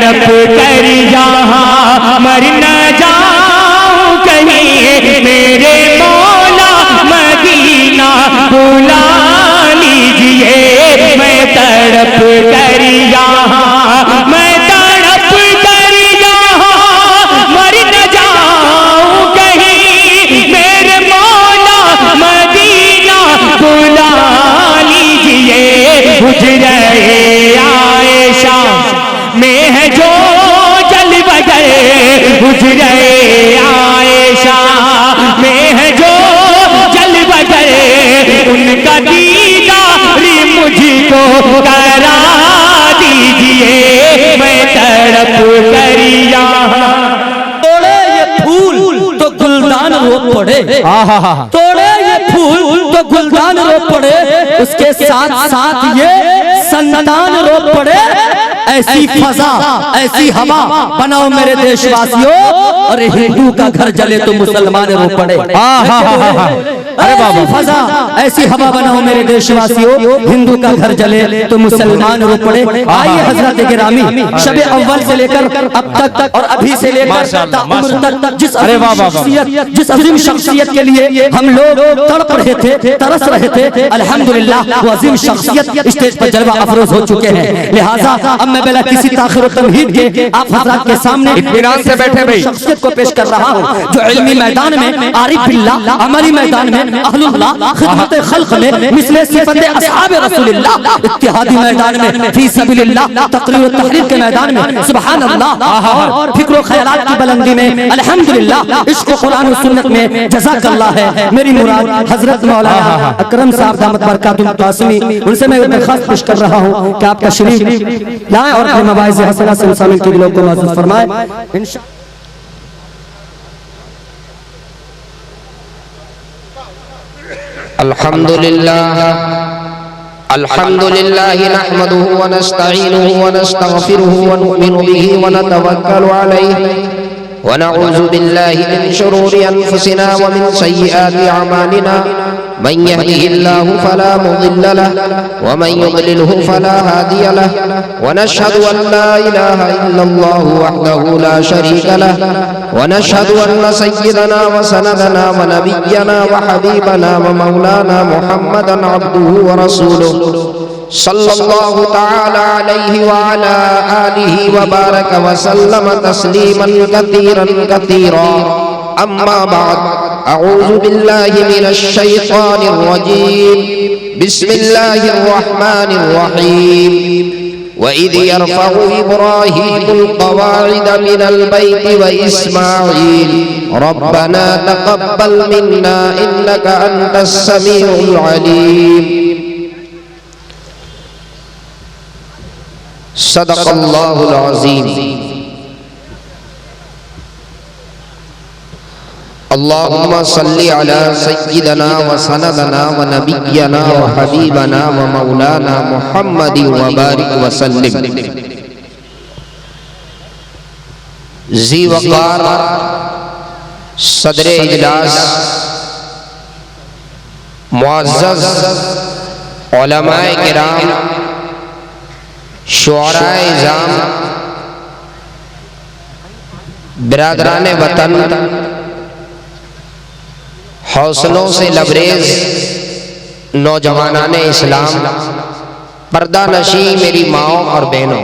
तड़प कर यहाँ मर न जाऊं कहीं, मेरे मौला मदीना बुला लीजिए। मैं तड़प कर यहाँ, मैं तड़प कर यहाँ मर न जाऊं कहीं, मेरे मौला मदीना बुला लीजिए। हुजरे आयशा में है जो जलवगर, हुजरे आयशा में है जो जलवगर, उनका दीदार मुझको करा दीजिए। मैं तड़प कर यहाँ। तोड़े ये फूल तो गुलदान रो पड़े, तोड़े ये फूल तो गुलदान रो पड़े, उसके साथ साथ ये संतान रो पड़े। ऐसी फजा ऐसी हवा बनाओ मेरे देशवासियों, और हिंदू का घर जले तो मुसलमान रो पड़े। ऐसी फजा ऐसी हवा बनाओ मेरे देशवासियों, हिंदू का घर जले तो मुसलमान रो पड़े। आइए हजरत गिरामी, शब अव्वल से लेकर अब तक और अभी से लेकर ताउम्र तक जिस अजीम शख्सियत के लिए हम लोग तड़प रहे थे, तरस रहे थे, अल्हम्दुलिल्लाह वो अजीम शख्सियत स्टेज पर जलवा अफरोज हो चुके हैं। लिहाजा अब मैं बिला किसी ताखिर और तमहीद के आप हजरात के सामने इत्मीनान से बैठे भाई शख्सियत को पेश कर रहा हूँ, जो इल्मी मैदान में, आरिफ बिल्लाह, अमली मैदान में, अहलुल्लाह, खिदमत खल्क में, मिसले सिफत असहाब रसूलुल्लाह, इत्तिहादी मैदान में, फी सबीलिल्लाह, तकरीर व तहरीर के मैदान में, सुभान अल्लाह, और फिक्र व ख्यालात की बुलंदी में, अल्हम्दुलिल्लाह, इश्क व कुरान व सुन्नत में जज़ाकल्लाह है। मेरी मुराद हजरत मौलाना अकरम साहब दामत बरकातुहुल कासिमी, उनसे मैं दरख्वास्त पेश कर रहा हूँ कि आप तशरीफ लाएं और अपने मवाइज़ हसना से शामिल के दिलों को मौजूद फरमाएं। अल्हम्दुलिल्लाह अल्हम्दुलिल्लाह नहमदुहु व नस्तईनुहु व नस्तगफिरुहु व नु'मिनु बिही व नतवक्कलु अलैहि व नऊज़ु बिल्लाहि मिन शुरूरि अनफुसिना व मिन सय्यिआति अमालिना। मन यहदिहिल्लाहु फला मुदिल्ल लहु व मन युद्लिलहु फला हादिय लहु व नशहदु अन ला इलाहा इल्लल्लाहु वहदहु ला शरीका लहु व नशहदु अन्न सय्यिदना व सनदना व नबिय्यना व हबीबना व मौलाना मुहम्मदन अब्दुहु व रसूलुहु सल्लल्लाहु तआला अलैहि व अला आलिहि व बारक व सल्लम तस्लीमन कतीरन कतीरा। अम्मा बाद, अऊज़ु बिल्लाहि मिनश शैतानिर रजीम, बिस्मिल्लाहिर रहमानिर रहीम। व इज़ यरफ़उ इब्राहीमुल क़वाइद मिनल बैति व इस्माईल रब्बना तक़ब्बल मिन्ना इन्नका अंतस समीउल अलीम। सदक़ल्लाहुल अज़ीम। अल्लाहुम्मा सल्लि अला सय्यिदना व सनदना व नबिय्यना व हबीबना व मौलाना मुहम्मद व बारिक व सल्लिम। ज़ी वक़ार सदर इजलास, मुअज़्ज़ज़ उलमाए किराम, शुअराए इज़ाम, बिरादराने वतन, हौसलों से लबरेज नौजवानाने इस्लाम, पर्दा नशी मेरी माओ और बहनों,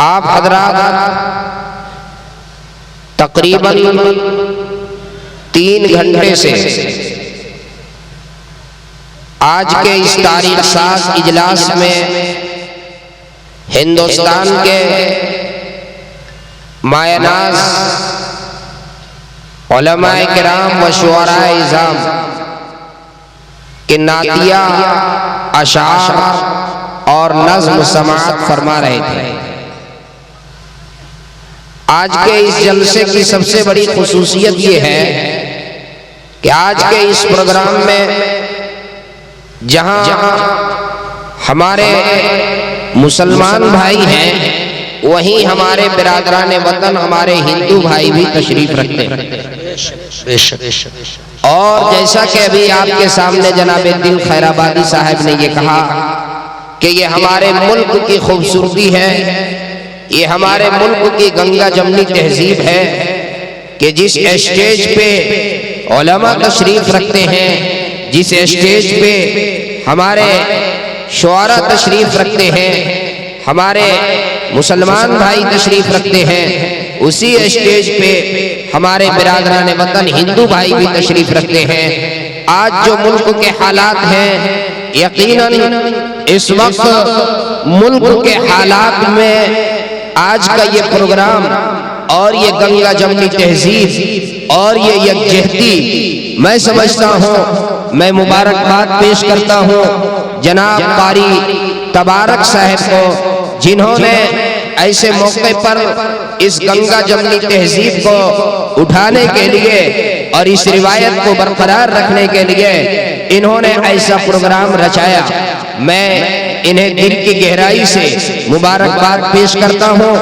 आप हजरात तकरीबन 3 घंटे से आज के इस तारीख साज इजलास में हिंदुस्तान के मायनाज उलमाए किराम व शुअराए इज़ाम के नातिया, अशार और नज़्म समाअत फरमा रहे थे। आज के इस जलसे की सबसे बड़ी खुसूसियत ये है कि आज के इस प्रोग्राम में जहां हमारे मुसलमान भाई हैं, वहीं हमारे बिरादराने वतन, हमारे हिंदू भाई भी तशरीफ रखते हैं। और जैसा कि अभी आपके सामने जनाब दिल खैराबादी साहब ने ये कहा कि ये हमारे मुल्क की खूबसूरती है, ये हमारे मुल्क की गंगा जमनी तहजीब है कि जिस स्टेज पे उलमा तशरीफ रखते हैं, जिस स्टेज पे हमारे शुआरा तशरीफ रखते हैं, हमारे मुसलमान भाई तशरीफ रखते हैं, उसी स्टेज पे हमारे बिरादरान वतन हिंदू भाई भी तशरीफ रखते हैं। आज जो मुल्क के हालात हैं, यकीनन इस वक्त मुल्क के हालात में आज का ये प्रोग्राम और ये गंगा जमनी तहजीब और ये यकजहती, मैं समझता हूँ, मैं मुबारकबाद पेश करता हूँ जनाब कारी तबारक साहब को, जिन्होंने ऐसे मौके पर इस गंगा जमनी तहजीब को उठाने के लिए और इस रिवायत को बरकरार रखने के लिए इन्होंने ऐसा प्रोग्राम रचाया। मैं इन्हें दिल की गहराई से मुबारकबाद पेश करता हूँ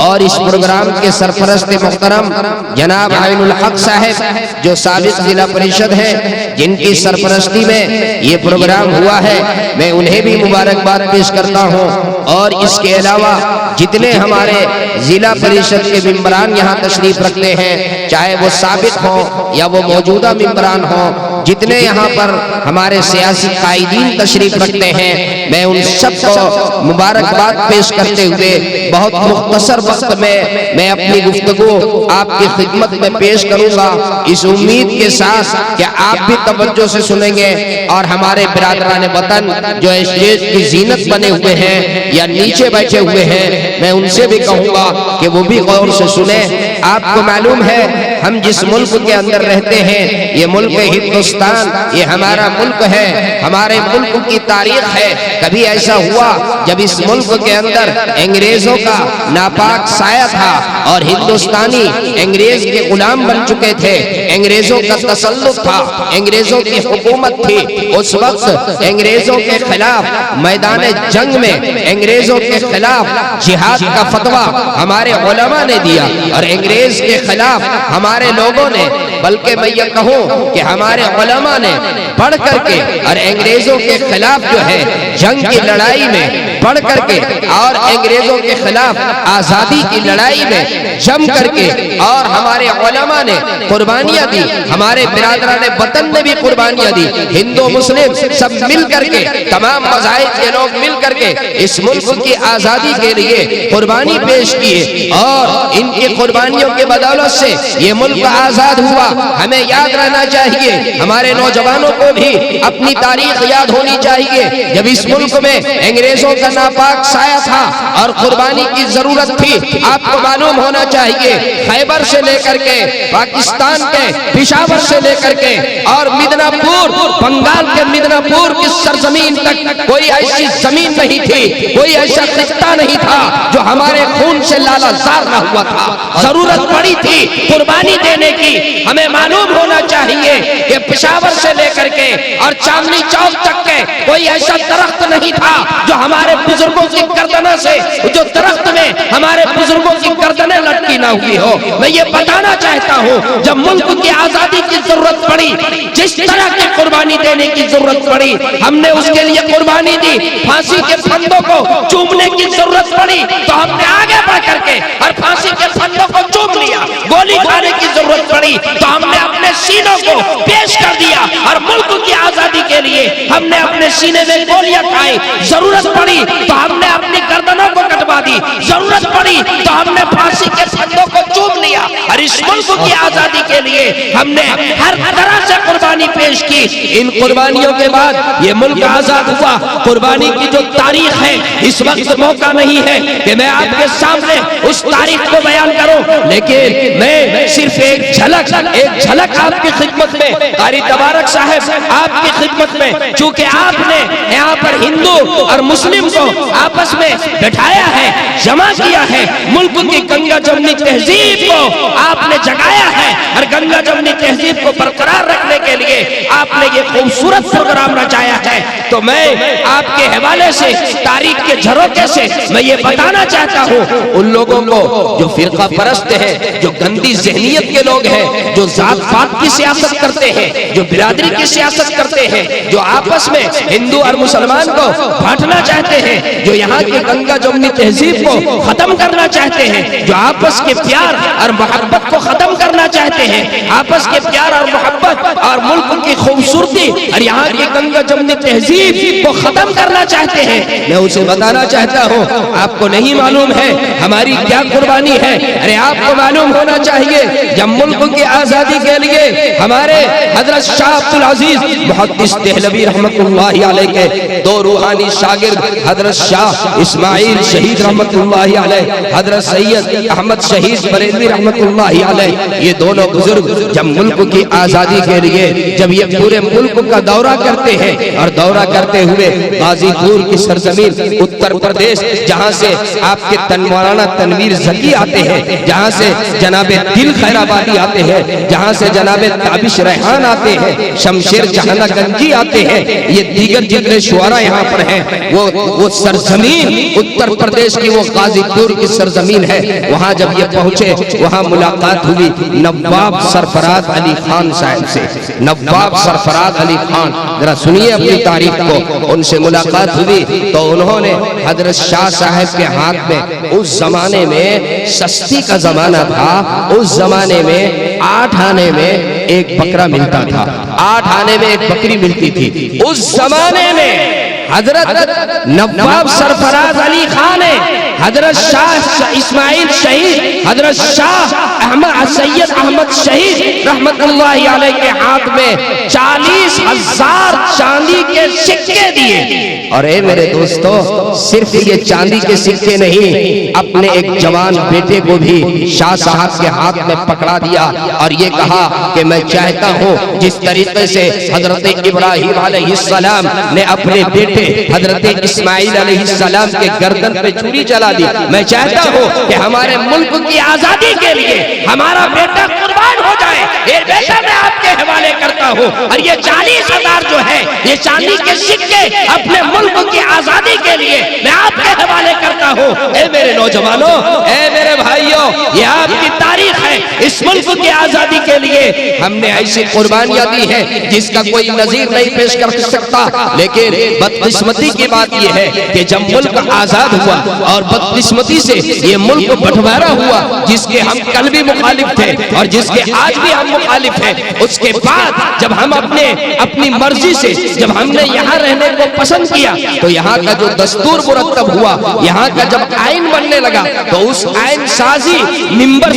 और इस प्रोग्राम के सरपरस्त मोहतरम जनाब आइनुल हक साहब जो साबिक जिला परिषद हैं, जिनकी सरपरस्ती में ये प्रोग्राम हुआ है, मैं उन्हें भी मुबारकबाद पेश करता हूँ। और इसके अलावा जितने हमारे जिला परिषद के मेंबरान यहाँ तशरीफ रखते हैं, चाहे वो साबिक हो या वो मौजूदा मेंबरान हो, जितने यहाँ पर हमारे सियासी कायदीन तशरीफ रखते हैं, मैं उन सबको मुबारकबाद पेश करते हुए बहुत मुख्तसर वक्त में मैं अपनी गुफ्तगू आपकी खिदमत में पेश करूंगा, इस उम्मीद के साथ कि आप भी तवज्जो से सुनेंगे और हमारे बिरादरान वतन जो स्टेज की जीनत बने हुए हैं या नीचे बैठे हुए हैं, मैं उनसे भी कहूंगा कि वो भी गौर से सुने। आपको मालूम है हम जिस मुल्क के अंदर रहते हैं, ये मुल्क हिंदुस्तान, ये हमारा मुल्क है, हमारे मुल्क की तारीख है। कभी ऐसा हुआ जब इस मुल्क के अंदर अंग्रेजों का नापाक साया था और हिंदुस्तानी अंग्रेज के गुलाम बन चुके थे, अंग्रेजों का तसल्लुत था, अंग्रेजों की हुकूमत थी। उस वक्त अंग्रेजों के खिलाफ मैदान जंग में अंग्रेजों के खिलाफ जिहाद का फतवा हमारे उलमा ने दिया और अंग्रेज के खिलाफ हमारे लोगों ने, बल्कि मैं ये कहूँ कि हमारे उलमा ने पढ़ करके और अंग्रेजों के खिलाफ जो है जंग की लड़ाई में पढ़ करके और अंग्रेजों के खिलाफ आजादी की लड़ाई में जम करके और हमारे उलमा ने कुर्बानियां दी, हमारे बिरादरान वतन ने भी कुर्बानियां दी। हिंदू मुस्लिम सब मिल करके, तमाम मज़ाहिब के लोग मिल करके इस मुल्क की आजादी के लिए कुर्बानी पेश किए और इनकी कुर्बानियों के बदौलत से ये मुल्क आजाद हुआ। हमें याद रहना चाहिए, हमारे नौजवानों को भी अपनी तारीख याद होनी चाहिए। जब इस मुल्क में अंग्रेजों का नापाक साया था और कुर्बानी की जरूरत थी, आपको मालूम होना चाहिए खैबर से लेकर के पाकिस्तान के पेशावर से लेकर के और मिदनापुर, बंगाल के मिदनापुर की सरजमीन तक कोई ऐसी जमीन नहीं थी, कोई ऐसा खित्ता नहीं था जो हमारे खून से लालाजार न हुआ था। जरूरत पड़ी थी कुर्बानी देने की। हमें मालूम होना चाहिए कि पेशावर से लेकर के और चांदनी चौक तक के कोई ऐसा दरख्त नहीं था जो हमारे बुजुर्गों की गर्दनों से, जो दरख्त में हमारे बुजुर्गों की गर्दनें लटकी ना हुई हो। मैं ये बताना चाहता हूँ, जब मुल्क की आजादी की जरूरत पड़ी, जिस तरह की कुर्बानी देने की जरूरत पड़ी, हमने उसके लिए कुर्बानी दी। फांसी के फंदों को चूमने की जरूरत पड़ी तो हमने आगे बढ़ करके और फांसी के फंदों को चूम लिया। गोली खाने की जरूरत पड़ी तो हमने अपने सीनों को पेश कर दिया और मुल्क की आजादी के लिए हमने अपने सीने में गोलियां खाई। जरूरत पड़ी तो हमने अपनी गर्दनों को कटवा दी, जरूरत पड़ी तो हमने फांसी के फंदों को चूम लिया और इस मुल्क की आजादी के लिए हमने हर तरह से कुर्बानी पेश की। इन कुर्बानियों के बाद ये मुल्क आजाद हुआ। कुर्बानी की जो तारीख है, इस वक्त मौका नहीं है कि मैं आपके सामने उस तारीख को बयान करूं, लेकिन मैं सिर्फ एक झलक आपकी खिदमत में, कारी तबारक साहब आपकी खिदमत में, चूंकि आपने यहाँ पर हिंदू और मुस्लिम को आपस में बैठाया है, जमा किया है, मुल्क की गंगा जमनी तहजीब को आपने जगाया है और गंगा जमुनी तहजीब को बरकरार रखने के लिए आपने ये खूबसूरत प्रोग्राम रचाया है। तो मैं आपके हवाले से तारीख के झरोखे से मैं ये बताना चाहता हूँ उन लोगों को जो फिरका परस्त है, जो गंदी ज़हनियत के लोग हैं, जो जात पात की सियासत करते हैं, जो बिरादरी की सियासत करते हैं, जो आपस में हिंदू और मुसलमान को बांटना चाहते हैं, जो यहाँ की गंगा जमुनी तहजीब को खत्म करना चाहते हैं, जो आपस के प्यार और मोहब्बत को खत्म करना चाहते हैं, आपस के प्यार और मोहब्बत और मुल्क की खूबसूरती और यहाँ की गंगा जमुनी तहजीब को खत्म करना चाहते हैं। मैं उसे बताना चाहता हूँ, आपको नहीं मालूम है हमारी क्या कुर्बानी है। अरे आपको मालूम होना चाहिए, जब मुल्क की आजादी के लिए हमारे हजरत शाह अब्दुल अजीज मुहद्दिस देहलवी रहमतुल्लाहि अलैह के दो रूहानी शागिर्द हजरत शाह इस्माइल शहीद रहमतुल्लाहि अलैह, हजरत सैयद अहमद शहीद बरेलवी रहमतुल्लाहि अलैह, ये दोनों बुजुर्ग जब मुल्क की आजादी के लिए जब ये पूरे मुल्क का दौरा करते हैं और दौरा करते हुए गाजीपुर की सरजमीन उत्तर प्रदेश, जहाँ से आपके मौलाना तनवीर जकी आते हैं, जहाँ से जनाबे दिल खैराबादी आते हैं, जहाँ से जनाबे ताबिश रेहान आते हैं, शमशेर जहाना गंजी आते हैं, ये दीगर जितने शुआरा यहाँ पर हैं, वो सरजमीन उत्तर प्रदेश की वो गाजीपुर की सरजमीन है। वहाँ जब ये पहुँचे वहाँ मुलाकात हुई नवाब सरफराज अली खान साहब से। नवाब सरफराज अली खान, जरा सुनिए अपनी तारीफ को, उनसे मुलाकात हुई तो उन्होंने हजरत शाह साहब के हाथ में, उस जमाने में सस्ती का जमाना था, उस जमाने में 8 आने में एक बकरा मिलता था, 8 आने में एक बकरी मिलती थी। उस जमाने में हजरत नवाब सरफराज अली खान ने हजरत शाह इस्माइल शहीद, हजरत शाह अहमद सैयद अहमद शहीद रहमतुल्लाहि अलैह के हाथ में 40,000 चांदी के सिक्के दिए। और ए मेरे दोस्तों, सिर्फ ये चांदी के सिक्के नहीं, अपने एक जवान बेटे को भी शाह साहब के हाथ में पकड़ा दिया और ये कहा कि मैं चाहता हूँ जिस तरीके से हजरत इब्राहिम अलैहिस्सलाम ने अपने बेटे हजरत इस्माइल अलैहिस्सलाम के गर्दन पे छुरी चला दी, मैं चाहता हूँ कि हमारे मुल्क की आजादी के लिए हमारा बेटा कुर्बान हो जाए। ये बेटा मैं आपके हवाले करता हूँ और ये 40,000 जो है ये चांदी के सिक्के अपने मुल्क की आजादी के लिए मैं आपके हवाले करता हूँ। ए मेरे नौजवानों, ए मेरे भाइयों, ये आपकी तारीख है। इस मुल्क की आजादी के लिए हमने ऐसी कुर्बानियां दी है जिसका कोई नजीर नहीं पेश कर सकता। लेकिन बदकिस्मती की बात यह है कि जब मुल्क आजाद हुआ और बदकिस्मती से ये मुल्क बंटवारा हुआ, जिसके हम कल भी मुखालिफ थे और जिसके आज भी हम मुखालिफ हैं, उसके बाद जब हम अपनी मर्जी से जब हमने यहाँ रहने को पसंद किया तो यहाँ का जो दस्तूर मुरत्तब हुआ, यहाँ का जब आइन बनने लगा तो उस आइन साजी मिंबर,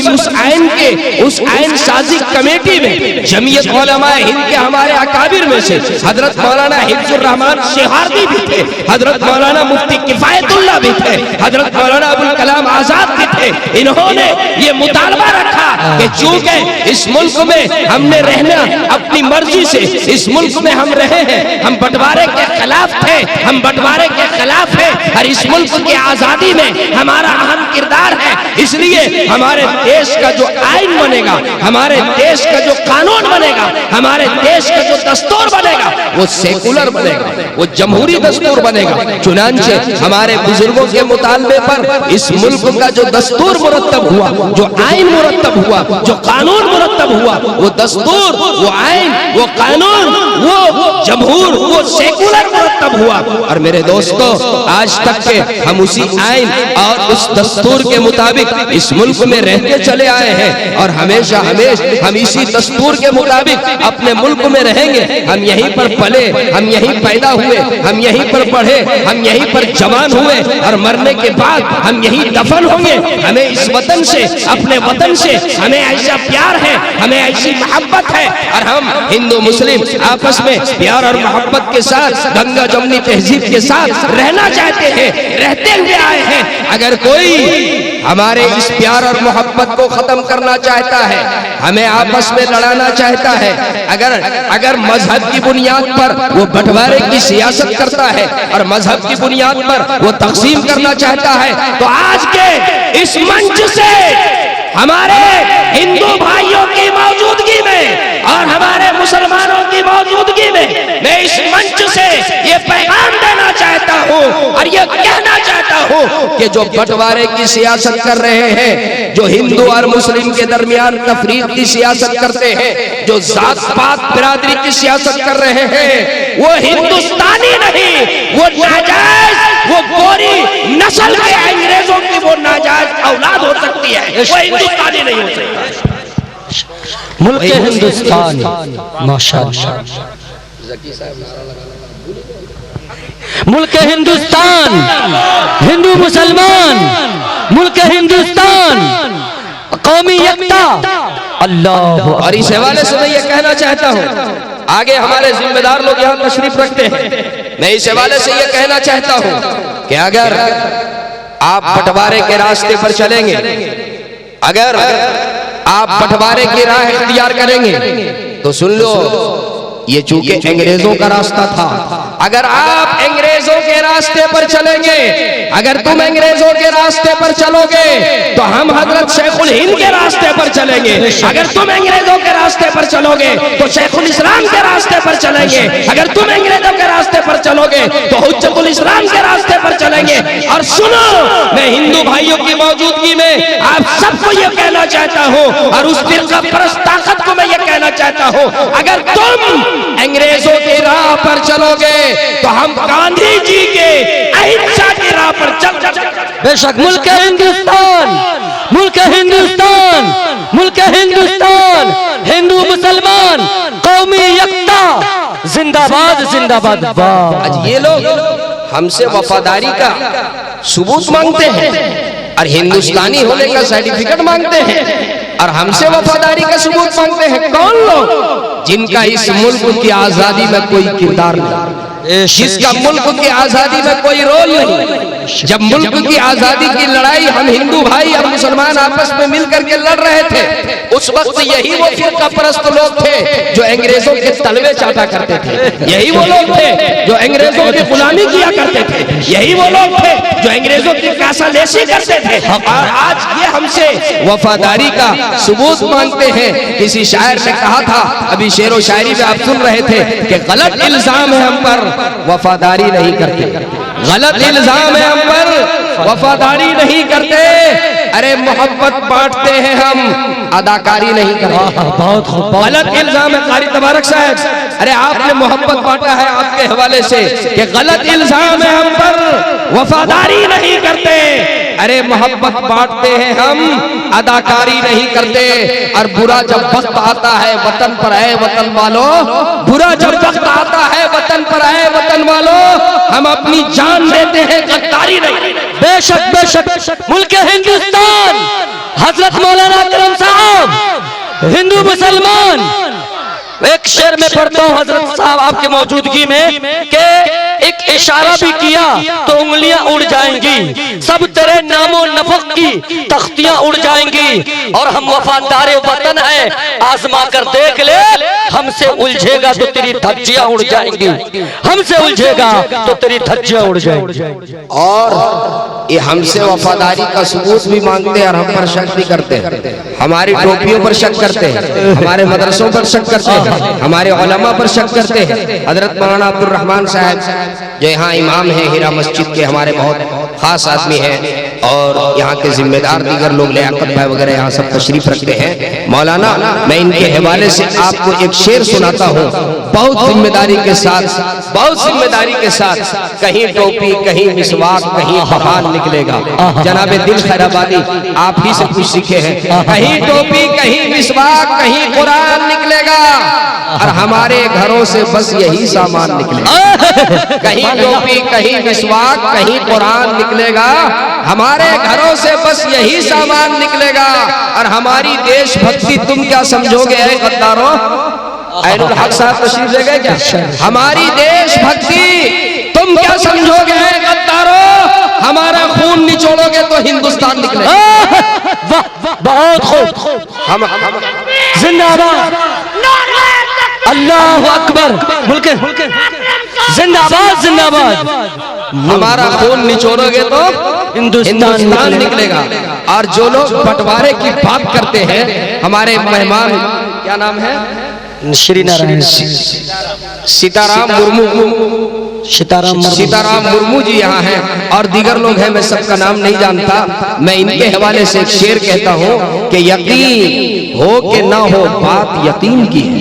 उस आइन साजी कमेटी में जमीयत उलमाए हिंद के हमारे अकाबिर में से हजरत मौलाना हिफ्जुर रहमान शेहारदी भी थे, हजरत मौलाना मुफ्ती किफायतुल्लाह भी थे, हजरत मौलाना अबुल कलाम आजाद भी थे। इन्होंने ये मुतालबा रखा कि चूंकि इस मुल्क में हमने रहना अपनी मर्जी से, इस मुल्क में हम रहे हैं, हम बंटवारे के खिलाफ थे, हम बंटवारे के खिलाफ हैं और इस मुल्क की आजादी में हमारा अहम किरदार है, इसलिए हमारे देश का जो आइन बनेगा, हमारे देश का जो कानून बनेगा, हमारे देश का जो दस्तूर बनेगा वो सेकुलर बनेगा, वो जमहूरी दस्तूर बनेगा। चुनांचे हमारे बुजुर्गों के मुतालबे पर इस मुल्क का जो दस्तूर मुरत्तब हुआ, जो आइन मुरत्तब हुआ, जो कानून मुरत्तब हुआ, वो दस्तूर, वो आइन, वो कानून, वो जमहूर, वो सेकुलर मुरत्तब हुआ। और मेरे दोस्तों, आज तक के हम उसी आइन और उस दस्तूर के मुताबिक इस मुल्क में रहते चले आए हैं और हमेशा हम इसी दस्तूर के मुताबिक अपने मुल्क में रहेंगे। हम यहीं पर पले, हम यहीं पैदा हुए, हम यहीं पर पढ़े, हम यहीं पर जवान हुए और मरने के बाद हम यहीं दफन होंगे। हमें इस वतन से, अपने वतन से हमें ऐसा प्यार है, हमें ऐसी मोहब्बत है और हम हिंदू मुस्लिम आपस में प्यार और मोहब्बत के साथ गंगा जमुनी तहजीब के साथ रहना चाहते हैं, रहते हुए आए हैं। अगर कोई हमारे इस प्यार और मोहब्बत को खत्म करना चाहता है, हमें आपस में लड़ाना चाहता है, अगर मजहब की बुनियाद पर वो बंटवारे की सियासत करता है और मजहब की बुनियाद पर वो तकसीम करना चाहता है, तो आज के इस मंच से हमारे हिंदू भाइयों की मौजूदगी में और हमारे मुसलमानों की मौजूदगी में मैं इस मंच से ये पैगाम देना चाहता हूँ और ये कहना चाहता हूँ कि जो बंटवारे की सियासत कर रहे हैं, जो हिंदू और मुस्लिम के दरमियान तफरीक की सियासत करते हैं, जो जात पात बिरादरी की सियासत कर रहे हैं, वो हिंदुस्तानी नहीं, वो नाजायज, वो गोरी नस्ल के अंग्रेजों की वो नाजायज औलाद हो सकती है, वो हिंदुस्तानी नहीं हो सकती। मुल्क हिंदुस्तान माशाअल्लाह, मुल्क हिंदुस्तान, हिंदू मुसलमान, मुल्क हिंदुस्तान, कौमी एकता, अल्लाह। और इस हवाले से मैं ये कहना चाहता हूँ, आगे हमारे जिम्मेदार लोग यहाँ तशरीफ रखते हैं, मैं इस हवाले से ये कहना चाहता हूँ कि अगर आप बंटवारे के रास्ते पर चलेंगे, अगर आप बंटवारे की राह इख्तियार करेंगे तो सुन लो, ये चूंकि अंग्रेजों का रास्ता था, अगर आप अंग्रेजों के रास्ते पर चलेंगे, अगर तुम अंग्रेजों के रास्ते पर चलोगे तो हम हजरत शेखुल हिंद के रास्ते पर चलेंगे, अगर तुम अंग्रेजों के रास्ते पर चलोगे तो शेखुल इस्लाम के रास्ते पर चलेंगे, अगर तुम अंग्रेजों के रास्ते पर चलोगे तो हुज्जतुल इस्लाम के रास्ते पर चलेंगे। और सुनो, मैं हिंदू भाइयों की मौजूदगी में आप सबको यह कहना चाहता हूँ और उस फिरका परस्त ताकत को मैं ये कहना चाहता हूँ, अगर तुम अंग्रेजों की राह पर चलोगे तो हम गांधी जी के अहिंसा की राह पर चल। बेशक मुल्क हिंदुस्तान, मुल्क हिंदुस्तान, मुल्क हिंदुस्तान, हिंदू मुसलमान, कौमी एकता, जिंदाबाद जिंदाबाद। आज ये लोग हमसे वफादारी का सबूत मांगते हैं और हिंदुस्तानी होने का सर्टिफिकेट मांगते हैं और हमसे वफादारी का सबूत मांगते हैं। कौन लोग? जिनका इस मुल्क की आजादी में कोई किरदार नहीं, जिसका मुल्क की आजादी में कोई रोल नहीं। जब मुल्क की आजादी की लड़ाई हम हिंदू भाई और मुसलमान आपस में मिलकर के लड़ रहे थे, उस वक्त यही वो फिरका परस्त लोग थे जो अंग्रेजों के तलवे चाटा करते थे, यही वो लोग थे जो अंग्रेजों की गुलामी किया करते थे, यही वो लोग थे जो अंग्रेजों की कासालेसी करते थे और आज ये हमसे वफादारी का सबूत मांगते हैं। किसी शायर ने कहा था, अभी शेरो शायरी में आप सुन रहे थे, कि गलत इल्जाम है हम पर वफादारी नहीं करते, गलत इल्जाम है हम पर वफादारी नहीं करते, अरे मोहब्बत बांटते हैं हम, अदाकारी नहीं करते। बहुत गलत इल्जाम है कारी तबारक साहब, अरे आपने मोहब्बत बांटा है आपके हवाले से, कि गलत इल्जाम है हम पर वफादारी नहीं करते, अरे मोहब्बत बांटते हैं हम, अदाकारी नहीं करते। और बुरा जब वक्त आता है वतन पर आए वतन वालों, बुरा जब वक्त आता है वतन पर आए वतन वालों, हम अपनी जान देते हैं, गद्दारी नहीं। बेशक बेशक मुल्क हिंदुस्तान, हजरत मौलाना करम साहब, हिंदू मुसलमान, एक शेर में पढ़ता हूँ हजरत साहब आपकी मौजूदगी में कि एक इशारा भी किया तो उंगलियां उड़ जाएंगी, सब तेरे नामो नफक की तख्तियां उड़ जाएंगी, और हम वफादार वतन है, आजमा कर देख ले, हमसे उलझेगा तो तेरी धज्जियां उड़ जाएंगी, हमसे उलझेगा तो तेरी धज्जियां उड़ जाएंगी। और ये हमसे वफादारी का सबूत भी मांगते हैं और हम पर शक भी करते हैं, हमारी टोपियों पर शक करते हैं, हमारे मदरसों पर शक करते हैं, हमारे उलमा पर शक करते हैं। हजरत मौलाना अब्दुल रहमान साहब जो यहाँ इमाम है हीरा मस्जिद के, हमारे बहुत खास आदमी हैं और यहाँ के जिम्मेदार दीगर लोग लियाकत भाई वगैरह यहाँ सब तशरीफ रखते हैं। मौलाना, मैं इनके हवाले से आपको एक शेर सुनाता हूँ, बहुत जिम्मेदारी के साथ, बहुत जिम्मेदारी के साथ, कहीं टोपी कहीं मिसवाक कहीं बहान निकलेगा। जनाबे दिल खैराबादी आप ही से कुछ सीखे हैं, कहीं टोपी कहीं मिसवाक कहीं कुरान निकलेगा और हमारे घरों से बस यही सामान निकलेगा। कहीं टोपी कहीं मिसवाक कहीं कुरान निकलेगा, हमारे घरों से बस यही सामान निकलेगा। और हमारी देशभक्ति तुम क्या समझोगे है गद्दारों? ऐनुल हक साहब तशरीफ ले गए क्या? हमारी देशभक्ति तुम क्या समझोगे है गद्दारों? हमारा खून निचोड़ोगे तो हिंदुस्तान निकलेगा। बहुत खूब, हम जिंदाबाद, अल्लाह अकबर, मुल्क जिंदाबाद जिंदाबाद, हमारा खून निचोड़ोगे तो हिंदुस्तान निकलेगा। और जो लोग बंटवारे की बात करते हैं, हमारे मेहमान क्या नाम है, श्री नारायण सीताराम मुर्मू जी यहाँ हैं और दीगर लोग हैं, मैं सबका नाम नहीं जानता। मैं इनके हवाले से एक शेर कहता हूँ कि यकीन हो के ना हो बात यकीन की है।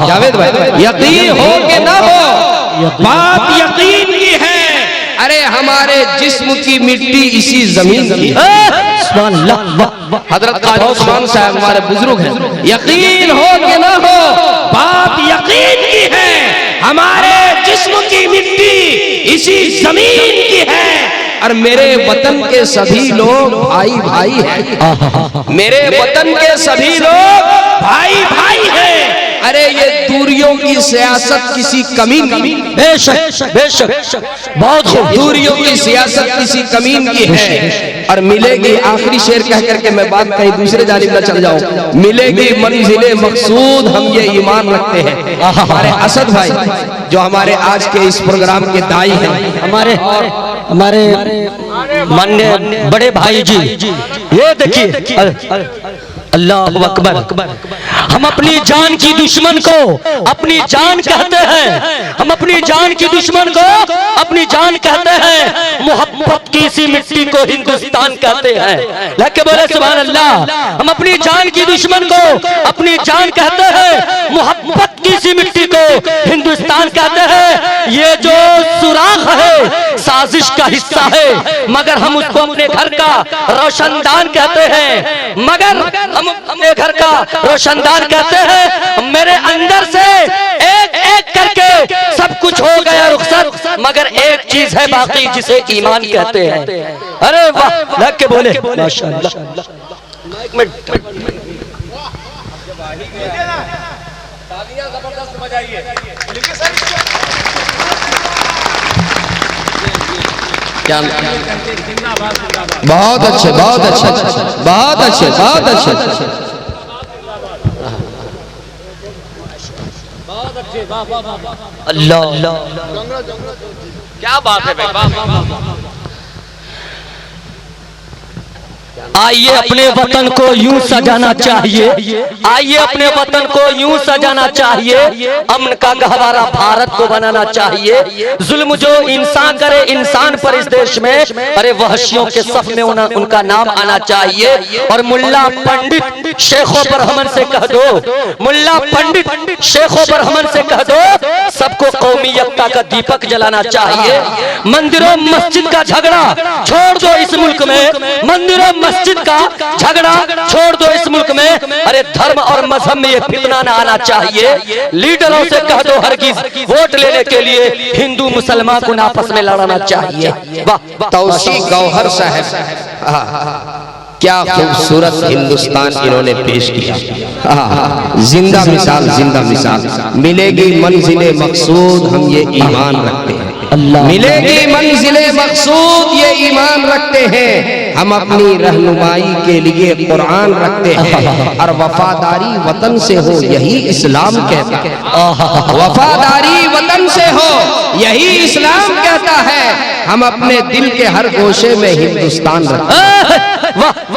जावेद भाई, यकीन हो के ना हो बात यकीन की है। अरे हमारे जिस्म की मिट्टी इसी जमीन की है। हजरत काजी उस्मान साहब हमारे बुजुर्ग हैं। यकीन हो के ना हो बात यकीन की है, हमारे जिस्म की मिट्टी इसी जमीन की है। और मेरे वतन के सभी लोग भाई भाई हैं। मेरे वतन के सभी लोग भाई भाई हैं। अरे ये दूरियों की सियासत किसी कमीन की, बेशक बहुत खूब, दूरियों की सियासत किसी कमीन की है। और मिलेगी, आखिरी शेर कह करके मैं बात कहीं दूसरे जानिब न चल जाऊं, मिलेगी मंजिले मकसूद हम ये ईमान रखते हैं। हमारे असद भाई जो हमारे आज के इस प्रोग्राम के दाई हैं, हमारे माननीय बड़े भाई जी, ये देखिए अल्लाह अकबर, हम अपनी जान की दुश्मन को अपनी जान कहते हैं, हम अपनी जान की दुश्मन को अपनी जान कहते हैं, मोहब्बत की इसी मिट्टी को हिंदुस्तान कहते हैं। लेके बोले सुभान अल्लाह। हम अपनी जान की दुश्मन को अपनी जान कहते हैं, मोहब्बत की इसी मिट्टी को हिंदुस्तान कहते हैं। ये जो सुराख है साजिश का हिस्सा है, मगर हम उसको अपने घर का रोशनदान कहते हैं, मगर हम अपने घर का रोशनदान कहते हैं। मेरे अंदर से एक एक करके सब कुछ हो गया रुखसत, मगर एक चीज है बाकी जिसे ईमान कहते हैं। अरे वाह, लग के बोले माशाअल्लाह। बहुत अच्छे, बहुत अच्छे, बहुत अच्छे, बहुत अच्छे, अल्लाह, क्या बात है भाई। आइए अपने वतन को यूं सजाना चाहिए, आइए अपने वतन को यूं सजाना चाहिए, अमन का गहवारा भारत को बनाना चाहिए। जुल्म जो इंसान करे इंसान पर इस देश में, अरे वहशियों के सफ में उनका नाम आना चाहिए। और मुल्ला पंडित शेखों पर हमन से कह दो, मुल्ला पंडित शेखों पर हमन से कह दो, सबको कौमी एकता का दीपक जलाना चाहिए। मंदिरों मस्जिद का झगड़ा छोड़ दो इस मुल्क में, मंदिरों मस्जिद का झगड़ा छोड़ दो इस मुल्क में। अरे धर्म और मजहब में ये फितना न आना चाहिए। लीडरों से कह दो हरगिज वोट लेने के लिए हिंदू मुसलमान को आपस में लड़ाना चाहिए। वाह, तौसीक गौहर साहब, क्या खूबसूरत हिंदुस्तान इन्होंने पेश किया। जिंदा मिसाल, जिंदा मिसाल। मिलेगी मंजिले मकसूद हम ये ईमान रखते हैं, मिलेगी मंजिले मकसूद ये ईमान रखते हैं। हम अपनी रहनुमाई के लिए कुरान रखते हैं और वफादारी वतन से हो यही इस्लाम कहता है। वफादारी वतन से हो यही इस्लाम कहता है। हम अपने दिल के हर गोशे में हिंदुस्तान रखते हैं,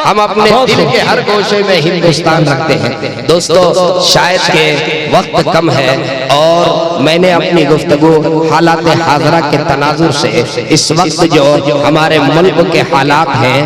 हम अपने दिल के हर गोशे में हिंदुस्तान रखते हैं। दोस्तों शायद के वक्त कम है और मैंने अपनी गुफ्तगू हालात हाज़रा के तनाजुर से इस वक्त जो हमारे मुल्क के हालात हैं,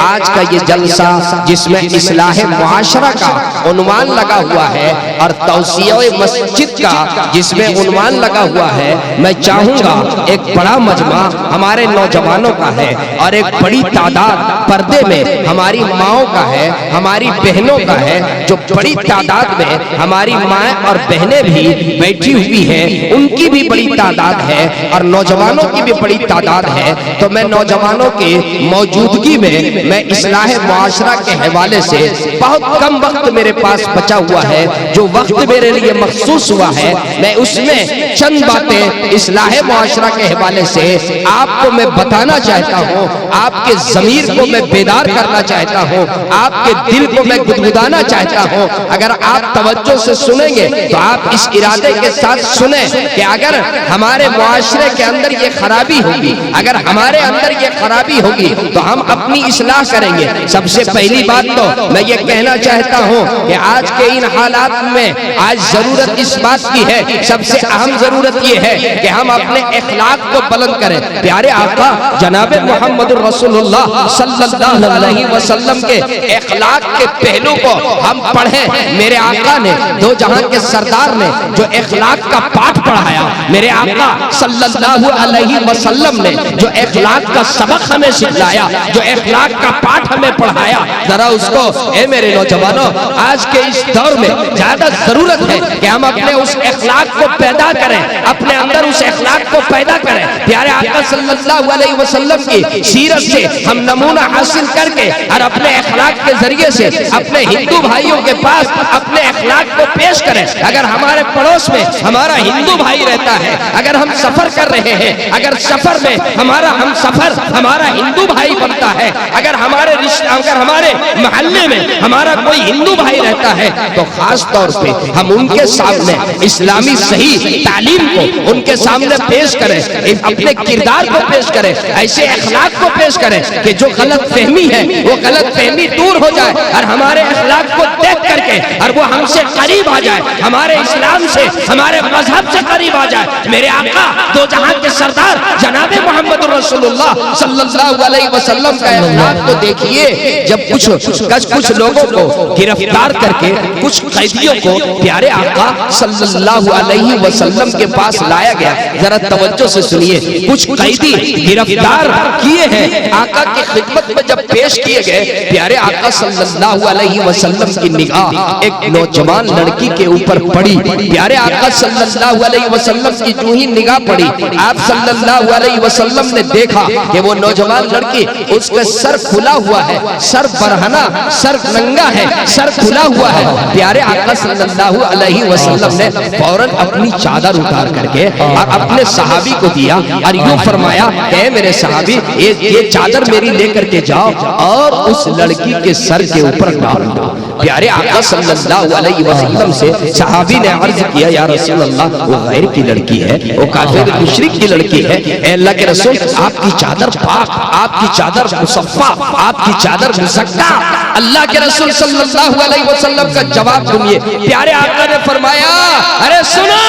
आज का ये जलसा जिसमें इस्लाह मुआशरा का उन्वान लगा हुआ है और तौसीए मस्जिद का जिसमें उन्वान लगा हुआ है, मैं चाहूंगा एक बड़ा मजमा हमारे नौजवानों का है और एक बड़ी तादाद पर्दे में हमारी माओं का है, हमारी बहनों का है, जो बड़ी तादाद में हमारी माएँ और बहनें भी बैठी हुई हैं, उनकी भी बड़ी तादाद है और नौजवानों की भी बड़ी तादाद है। तो मैं नौजवानों की मौजूदगी में मैं इस्लाह मुआशरा के हवाले से बहुत कम वक्त मेरे पास बचा हुआ है, जो वक्त मेरे लिए मखसूस हुआ है, मैं उसमें चंद बातें इस्लाह मुआशरा के हवाले से आपको मैं बताना चाहता हूँ। आपके ज़मीर को मैं बेदार करना चाहता हूँ, आपके दिल को मैं गुदगुदाना चाहता हूँ। अगर आप तवज्जो से सुनेंगे तो आप इस इरादे के साथ सुने कि अगर हमारे मुआशरे के अंदर ये खराबी होगी, अगर हमारे अंदर ये खराबी होगी तो हम अपनी इस्लाह करेंगे। सबसे पहली बात तो मैं ये कहना चाहता हूँ कि आज के इन हालात में आज जरूरत इस बात की है, सबसे अहम जरूरत ये है कि हम अपने इखलाक को बुलंद करें। प्यारे आका जनाब मोहम्मद रसूलुल्लाह सल्लल्लाहु अलैहि वसल्लम के इखलाक के पहलू को हम पढ़ें। मेरे आका ने, दो जहां के सरदार ने जो इखलाक का पाठ पढ़ाया, मेरे आका सल्लल्लाहु अलैहि वसल्लम ने जो इखलाक का सबक हमें सिखाया, जो इखलाक का पाठ हमें पढ़ाया, जरा उसको ए मेरे नौजवानों, आज के इस दौर में ज्यादा जरूरत है कि हम अपने उस इखलाक को पैदा करें, अपने अंदर उस इखलाक को पैदा करें। प्यारे आका सल्लल्लाहु अलैहि वसल्लम की सीरत से हम नमूना हासिल करके और अपने इखलाक के जरिए से अपने हिंदू भाइयों के पास अपने इखलाक को पेश करें। अगर हमारे पड़ोस में हमारा हिंदू भाई रहता है, अगर हम सफर कर रहे हैं, अगर सफर में हमारा हम सफर हमारा हिंदू भाई बनता है, अगर हमारे मोहल्ले में हमारा कोई हिंदू भाई रहता है, तो खास तौर पे हम उनके सामने इस्लामी सही तालीम को उनके सामने पेश करें, अपने किरदार को पेश करें, ऐसे अखलाक को पेश करें कि जो गलत फहमी है वो गलत फहमी दूर हो जाए और हमारे अखलाक को देख करके और वो हमसे करीब आ जाए, हमारे इस्लाम से, हमारे मजहब से करीब आ जाए। मेरे आका दो जहां के सरदार जनाब मोहम्मद रसूलुल्लाह सल्लल्लाहु अलैहि वसल्लम का अखलाक को देखिए। जब कुछ लोगों को गिरफ्तार करके कुछ कैदियों को प्यारे आका सल्लल्लाहु अलैहि वसल्लम के पास लाया गया, जरा तवज्जो से सुनिए। कुछ कैदी गिरफ्तार किए हैं, आका की खिदमत में जब पेश किए गए, प्यारे आका सल्लल्लाहु अलैहि वसल्लम की निगाह एक नौजवान लड़की के ऊपर पड़ी। प्यारे आका सल्लल्लाहु अलैहि वसल्लम की जो ही निगाह पड़ी, आप सल्लल्लाहु अलैहि वसल्लम ने देखा कि वो नौजवान लड़की, उसका सर खुला हुआ है, सर बरहना, सर नंगा है, सर खुला हुआ है। प्यारे आका सल्लल्लाहु अलैहि वसल्लम ने फौरन अपनी चादर उतार करके और अपने सहाबी को दिया और यूं फरमाया कि मेरे सहाबी ये चादर मेरी लेकर के जाओ और उस लड़की के सर के ऊपर डाल दो। प्यारे आका सल्लल्लाहु अलैहि वसल्लम से सहाबी ने अर्ज किया, या रसूल अल्लाह, वो गैर की लड़की है, वो काफिर मुशरिक की लड़की है, ए अल्लाह के रसूल आपकी चादर पाक, आपकी चादर मुसफ्फा, आपकी चादर मुसक्का। अल्लाह के रसूल सल्लल्लाहु अलैहि वसल्लम का जवाब सुनिए। प्यारे आका ने फरमाया, अरे सुनो,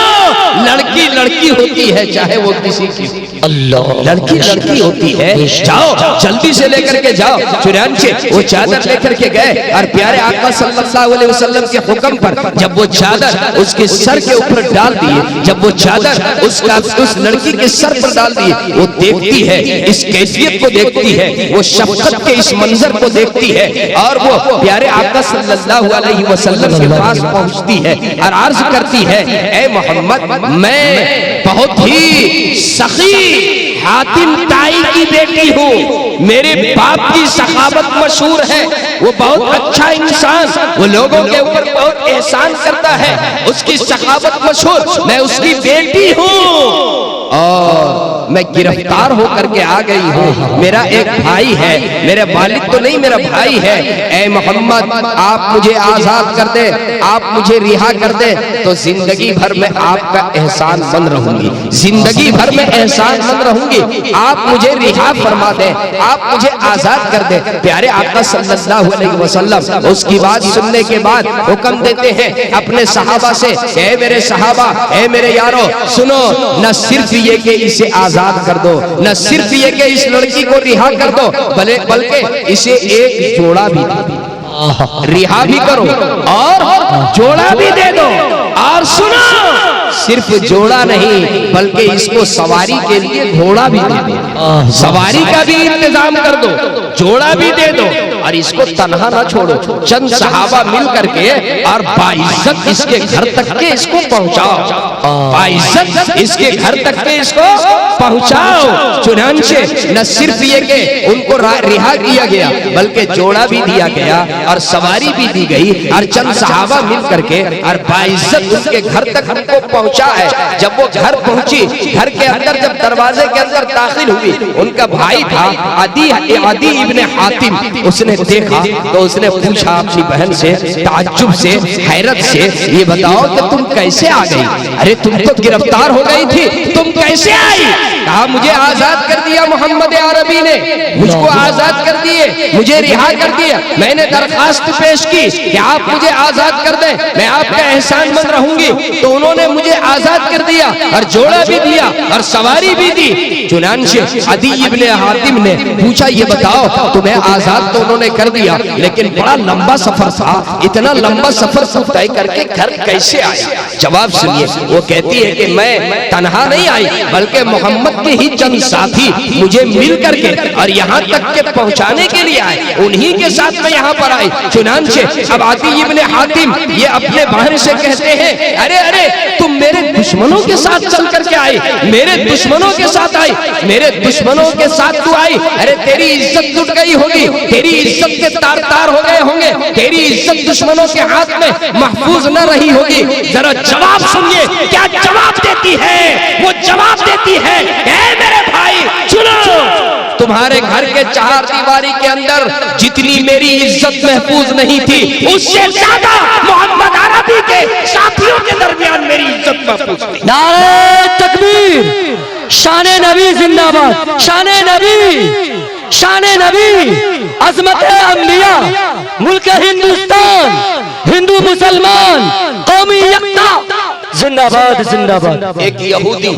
लड़की लड़की होती है चाहे वो किसी की, अल्लाह, लड़की लड़की होती है, जाओ जल्दी से लेकर के जाओ। चुरांचे वो चादर लेकर के गए और प्यारे आका सल्लल्लाहु अलैहि वसल्लम के हुक्म पर जब वो चादर उसके सर के ऊपर डाल दिए, जब वो चादर उस लड़की के सर पर डाल दिए, वो देखती है, इस कैफियत को देखती है, वो शफ़क़त के इस मंजर को देखती है और वो प्यारे आका सल्लल्लाहु अलैहि वसल्लम के पास पहुंचती है और अर्ज करती है, ए मोहम्मद, मैं बहुत ही सखी हातिम ताई की बेटी हूँ, मेरे बाप की सखावत मशहूर है, वो बहुत अच्छा इंसान, वो लोगों के ऊपर बहुत एहसान करता है, उसकी सखावत मशहूर, मैं उसकी बेटी हूँ और मैं गिरफ्तार होकर के आ गई हूँ। मेरा एक भाई है, मेरे वालिद तो नहीं, मेरा भाई है। ए मोहम्मद, आप मुझे आजाद कर दे, आप मुझे रिहा कर दे, तो जिंदगी भर में आपका एहसान मंद रहूंगी, जिंदगी भर में एहसान मंद रहूंगी। आप मुझे रिहा फरमा दे, आप मुझे आजाद कर दे। प्यारे आका सल्लल्लाहु अलैहि वसल्लम उसकी बात सुनने के बाद हुक्म देते हैं अपने सहाबा से, ए मेरे सहाबा, ए मेरे यारो, सुनो, न सिर्फ ये कि इसे आजाद कर दो, न सिर्फ ये कि इस लड़की को रिहा कर दो, बल्कि इसे एक जोड़ा भी दे दो, रिहा भी करो और जोड़ा भी दे दो। और सुनो, सिर्फ जोड़ा नहीं बल्कि इसको सवारी के लिए घोड़ा भी दे दो, सवारी का भी इंतजाम कर दो, जोड़ा भी दे दो और इसको तन्हा ना छोड़ो। चंद सहाबा मिल करके और बाइज्जत इसके घर तक के इसको पहुंचाओ, बाइज्जत इसके घर तक के इसको पहुंचाओ। चुनांचे न सिर्फ ये कि उनको रिहा किया गया बल्कि जोड़ा भी दिया गया और सवारी भी दी गई और चंद सहाबा मिल करके और बाइज्जत उसके घर तक हमको पहुंचा है। जब वो घर पहुंची, घर के अंदर जब दरवाजे के अंदर दाखिल हुई, उनका भाई था अदी इब्ने हातिम, उसने देखा तो उसने पूछा अपनी बहन से ताज्जुब से, हैरत से, ये बताओ कि तुम कैसे आ गई? अरे तुम तो गिरफ्तार हो गई थी, तुम कैसे आई? कहा मुझे आजाद कर दिया मोहम्मद अरबी ने, मुझको आजाद कर दिए, मुझे रिहा कर दिया। मैंने दरखास्त पेश की कि आप मुझे आजाद कर दें, मैं आपका एहसानमंद रहूंगी। तो उन्होंने मुझे आजाद कर दिया और जोड़ा भी दिया और सवारी भी दी। चुनांचे अदी इब्ने हातिम ने पूछा ये बताओ तुम्हें आजाद तो उन्होंने कर दिया, लेकिन बड़ा लंबा सफर था, इतना लंबा सफर सब तय करके घर कैसे आई? जवाब सुनिए, वो कहती है कि मैं तन्हा नहीं आई, बल्कि मोहम्मद के ही चंद साथी मुझे मिल करके और यहाँ तक के पहुँचाने के लिए आए, उन्हीं के साथ मैं यहाँ पर आई। चुनांचे अब अदी इब्ने हातिम ये अपने बहन से कहते हैं, अरे अरे तुम मेरे दुश्मनों के साथ चल करके आई, मेरे दुश्मनों के साथ आई, मेरे दुश्मनों के साथ तू आई। अरे तेरी इज्जत लुट गई होगी, तेरी इज्जत के तार तार हो गए होंगे, तेरी इज्जत दुश्मनों के हाथ में महफूज न रही होगी। जरा जवाब सुनिए, क्या जवाब देती है? वो जवाब देती है, ऐ मेरे भाई सुनो, तुम्हारे घर के चार दीवारी के अंदर जितनी मेरी इज्जत महफूज नहीं थी, उससे ज्यादा मोहम्मद अरबी के साथियों के दरमियान मेरी इज्जत महफूज थी। नारे तकबीर, शाने नबी जिंदाबाद, शाने नबी, शाने नबी, अजमत अंबिया, मुल्क हिंदुस्तान, हिंदू मुसलमान, कौमी यकता जिंदाबाद जिंदाबाद। एक यहूदी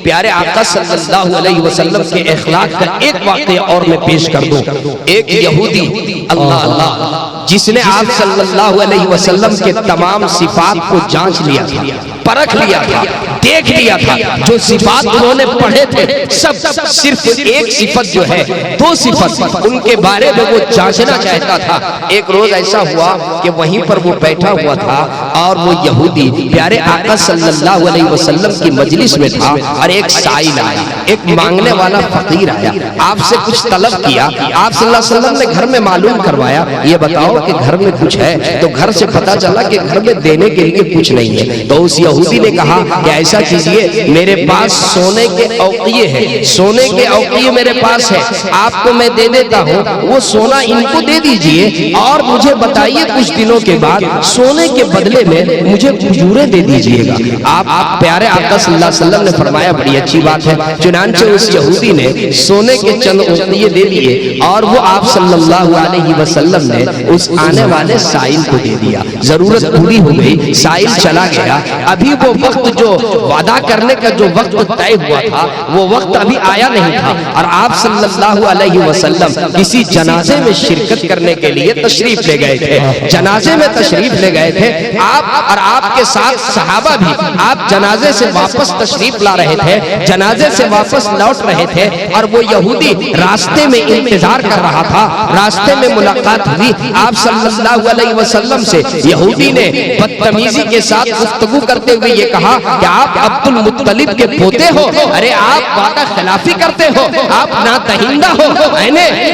प्यारे आका सल्लल्लाहु अलैहि वसल्लम के इखलाक का एक वाक़या और मैं पेश कर दूं। एक यहूदी अल्लाह अल्लाह जिसने आप सल्लल्लाहु अलैहि वसल्लम के तमाम सिफात को जांच लिया था, परख लिया था, देख लिया था, जो सिफात उन्होंने पढ़े थे सब सिर्फ एक सिफत जो है, दो सिफत उनके बारे में वो जांचना चाहता था। एक रोज ऐसा हुआ कि वहीं पर वो बैठा हुआ था और वो यहूदी प्यारे आका सल्लल्लाहु अलैहि वसल्लम की मजलिस में था और एक साइल आया, एक मांगने वाला फकीर आया, आपसे कुछ तलब किया। आप सल्लल्लाहु अलैहि वसल्लम ने घर में मालूम करवाया, ये बताओ कि घर में कुछ है? तो घर से पता चला कि घर में देने के लिए कुछ नहीं है। तो उस यहूदी ने कहा कि ऐसा कीजिए, मेरे पास सोने के औकिये हैं, सोने के औकिये मेरे पास है, आपको मैं दे देता हूँ, वो सोना इनको दे दीजिए और मुझे बताइए कुछ दिनों के बाद सोने के बदले में मुझे खजूरें दे दीजिएगा। आप प्यारे आका सल्लल्लाहु अलैहि वसल्लम ने फरमाया बड़ी अच्छी बात है। चुनांचे उस यहूदी ने सोने के चंद औकिये दे दिए और वो आप सल्लल्लाहु अलैहि वसल्लम ने उस आने वाले साइल को दे दिया। जरूरत पूरी हो गई, साइल चला गया। अभी वो वक्त जो वादा करने का जो वक्त तय हुआ था वो वक्त अभी आया नहीं था और आप सल्लल्लाहु अलैहि वसल्लम किसी जनाजे में शिरकत करने के लिए तशरीफ ले गए थे। जनाजे में तशरीफ ले गए थे आप और आपके साथ सहाबा भी। आप जनाजे से वापस तशरीफ ला रहे थे, जनाजे से वापस लौट रहे थे और वो यहूदी रास्ते में इंतजार कर रहा था। रास्ते में मुलाकात हुई आप सल्लल्लाहु अलैहि वसल्लम से। यहूदी ने बदतमीजी के साथ गुफ्तगू करते हुए ये कहा कि आप अब्दुल मुत्तलिब के पोते हो, अरे आप वादा खिलाफी करते हो, आप नातहिंदा हो।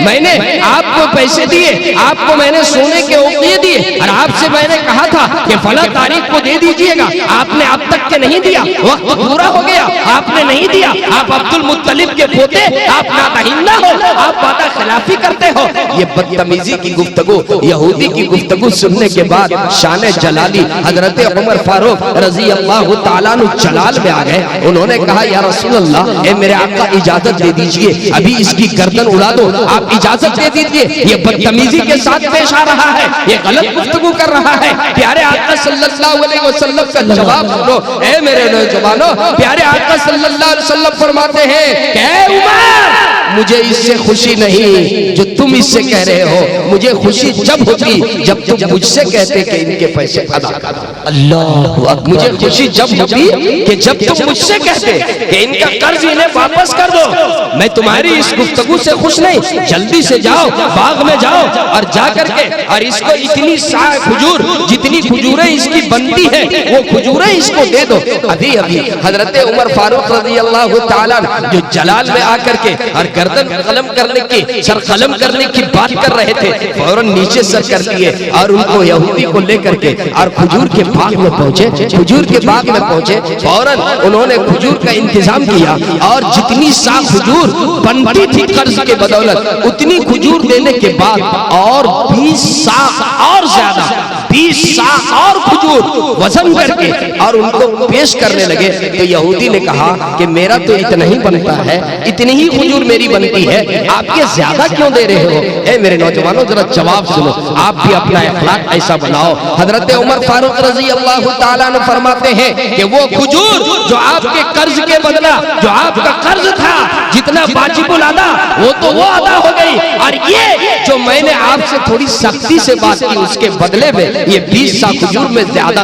मैंने आपको पैसे दिए, आपको मैंने सोने के औकिये दिए और आपसे मैंने कहा था कि फला तारीख को दे दीजिएगा, आपने अब तक के नहीं दिया, वक्त पूरा हो गया, आपने नहीं दिया। आप अब्दुल मुत्तलिब के पोते, आप नातहिंदा हो, आप वादा खिलाफी करते हो। ये बदतमीजी की गुफ्तगू, यहूदी की गुफ्तगू सुनने के बाद शान जलाली हजरत उमर फारूक रजी अल्लाह ताला अन्हु जलाल में आ गए। उन्होंने कहा या रसूल अल्लाह, ए मेरे आका इजाजत दे दीजिए, अभी इसकी गर्दन उड़ा दो, आप इजाजत दे दीजिए। ये बदतमीजी के साथ पेश आ रहा है, ये गलत गुफ्तगू कर रहा है। प्यारे आका सल्लल्लाहु अलैहि वसल्लम का जवाब सुनो, ए मेरे नौजवानों। प्यारे आका सल्लल्लाहु अलैहि वसल्लम फरमाते हैं कि उमर, मुझे इससे खुशी नहीं जो तुम इससे कह रहे हो, मुझे खुशी जब होती जब तुम मुझसे कहते कि इनके पैसे अदा कर दो। अल्लाह, मुझे खुशी जब होती कि जब तुम मुझसे कहते कि इनका कर्ज इन्हें वापस कर दो। मैं तुम्हारी इस गुफ्तगू से खुश नहीं। जल्दी से जाओ, बाग में जाओ और जा करके और इसको इतनी खजूर, जितनी खजूरें इसकी बनती है वो खजूरें इसको दे दो। अभी अभी हजरत उमर फारूक रज़ी अल्लाह ताला जो जलाल में आकर के और गर्दन कलम करने की, सर कलम करने की बात कर रहे थे, फौरन नीचे सर कर लिए और उनको यहूदी को लेकर के और खजूर के बाग में पहुंचे। खजूर के बाग में पहुंचे, फौरन उन्होंने खजूर का इंतजाम किया और जितनी सा खजूर बनती थी कर्ज के बदौलत, उतनी खजूर देने के बाद और 20 सा और ज्यादा, 20 सा और खजूर वजन करके और उनको पेश करने लगे। तो यहूदी ने कहा कि मेरा तो इतना ही बनता है, इतनी ही खजूर मेरी बनती है, आप ये ज्यादा क्यों दे रहे हो? ए मेरे नौजवानों, जरा जवाब सुनो, आप भी अपना अखलाक ऐसा बनाओ। हजरत उमर फारूक रजी अल्लाह ताला ने फरमाते हैं कि वो खजूर जो आपके कर्ज के बदला, जो आपका कर्ज था जितना वाजिबुल अदा, वो तो वो अदा हो गई, और ये जो मैंने आपसे थोड़ी सख्ती से बात की उसके बदले में ये 20 सा खजूर में ज्यादा।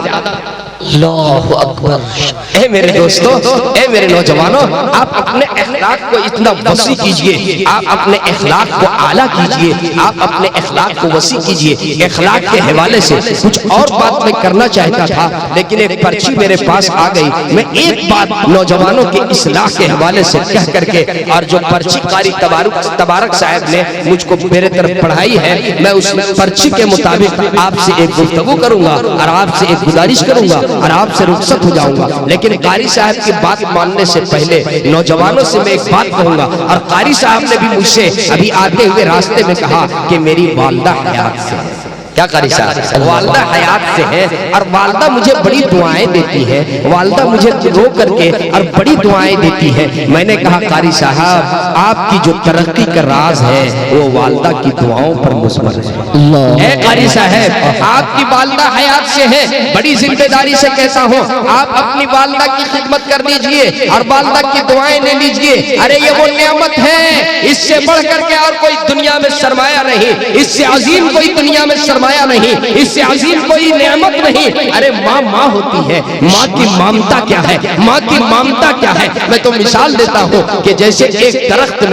अल्लाहु अकबर। ए मेरे दोस्तों, ए मेरे नौजवानों, आप अपने अखलाक को इतना वसी कीजिए, आप अपने अखलाक को आला कीजिए, आप अपने अखलाक को वसी कीजिए। अखलाक के हवाले से कुछ और बात मैं करना चाहता था, लेकिन एक पर्ची मेरे पास आ गई। मैं एक बात नौजवानों के इस्लाह के हवाले से कह करके, और जो पर्ची कारी तबारक साहब ने मुझको मेरे तरफ पढ़ाई है, मैं उस पर्ची के मुताबिक आपसे एक गुफ्तगू करूंगा और आपसे एक गुजारिश करूंगा और आपसे रुखसत हो जाऊंगा। लेकिन कारी साहब की बात मानने से पहले नौजवानों से मैं एक बात कहूंगा, और कारी साहब ने भी मुझसे अभी आते हुए रास्ते में कहा कि मेरी वालदा हयात से। क्या कारी साहब? वालदा हयात से है और वालदा मुझे बड़ी दुआएं देती है, वालदा मुझे रो करके और बड़ी दुआएं देती है। मैंने कहा कारी साहब, आपकी जो तरक्की का राज है वो वालदा की दुआओं पर मुसम्मत है। कारी साहब, आपकी वालदा हयात से है, बड़ी जिम्मेदारी से कहता हूँ, आप अपनी वालदा की खिदमत कर लीजिए और वालदा की दुआएं ले लीजिए। अरे ये वो नेमत है, इससे बढ़ करके और कोई दुनिया में सरमाया नहीं, इससे अजीम कोई दुनिया में सरमाया नहीं, इससे अजीम कोई नेमत नहीं। अरे माँ माँ होती है, माँ की ममता क्या है, माँ की ममता क्या है? मैं तो मिसाल देता हूँ कि जैसे एक दरख्त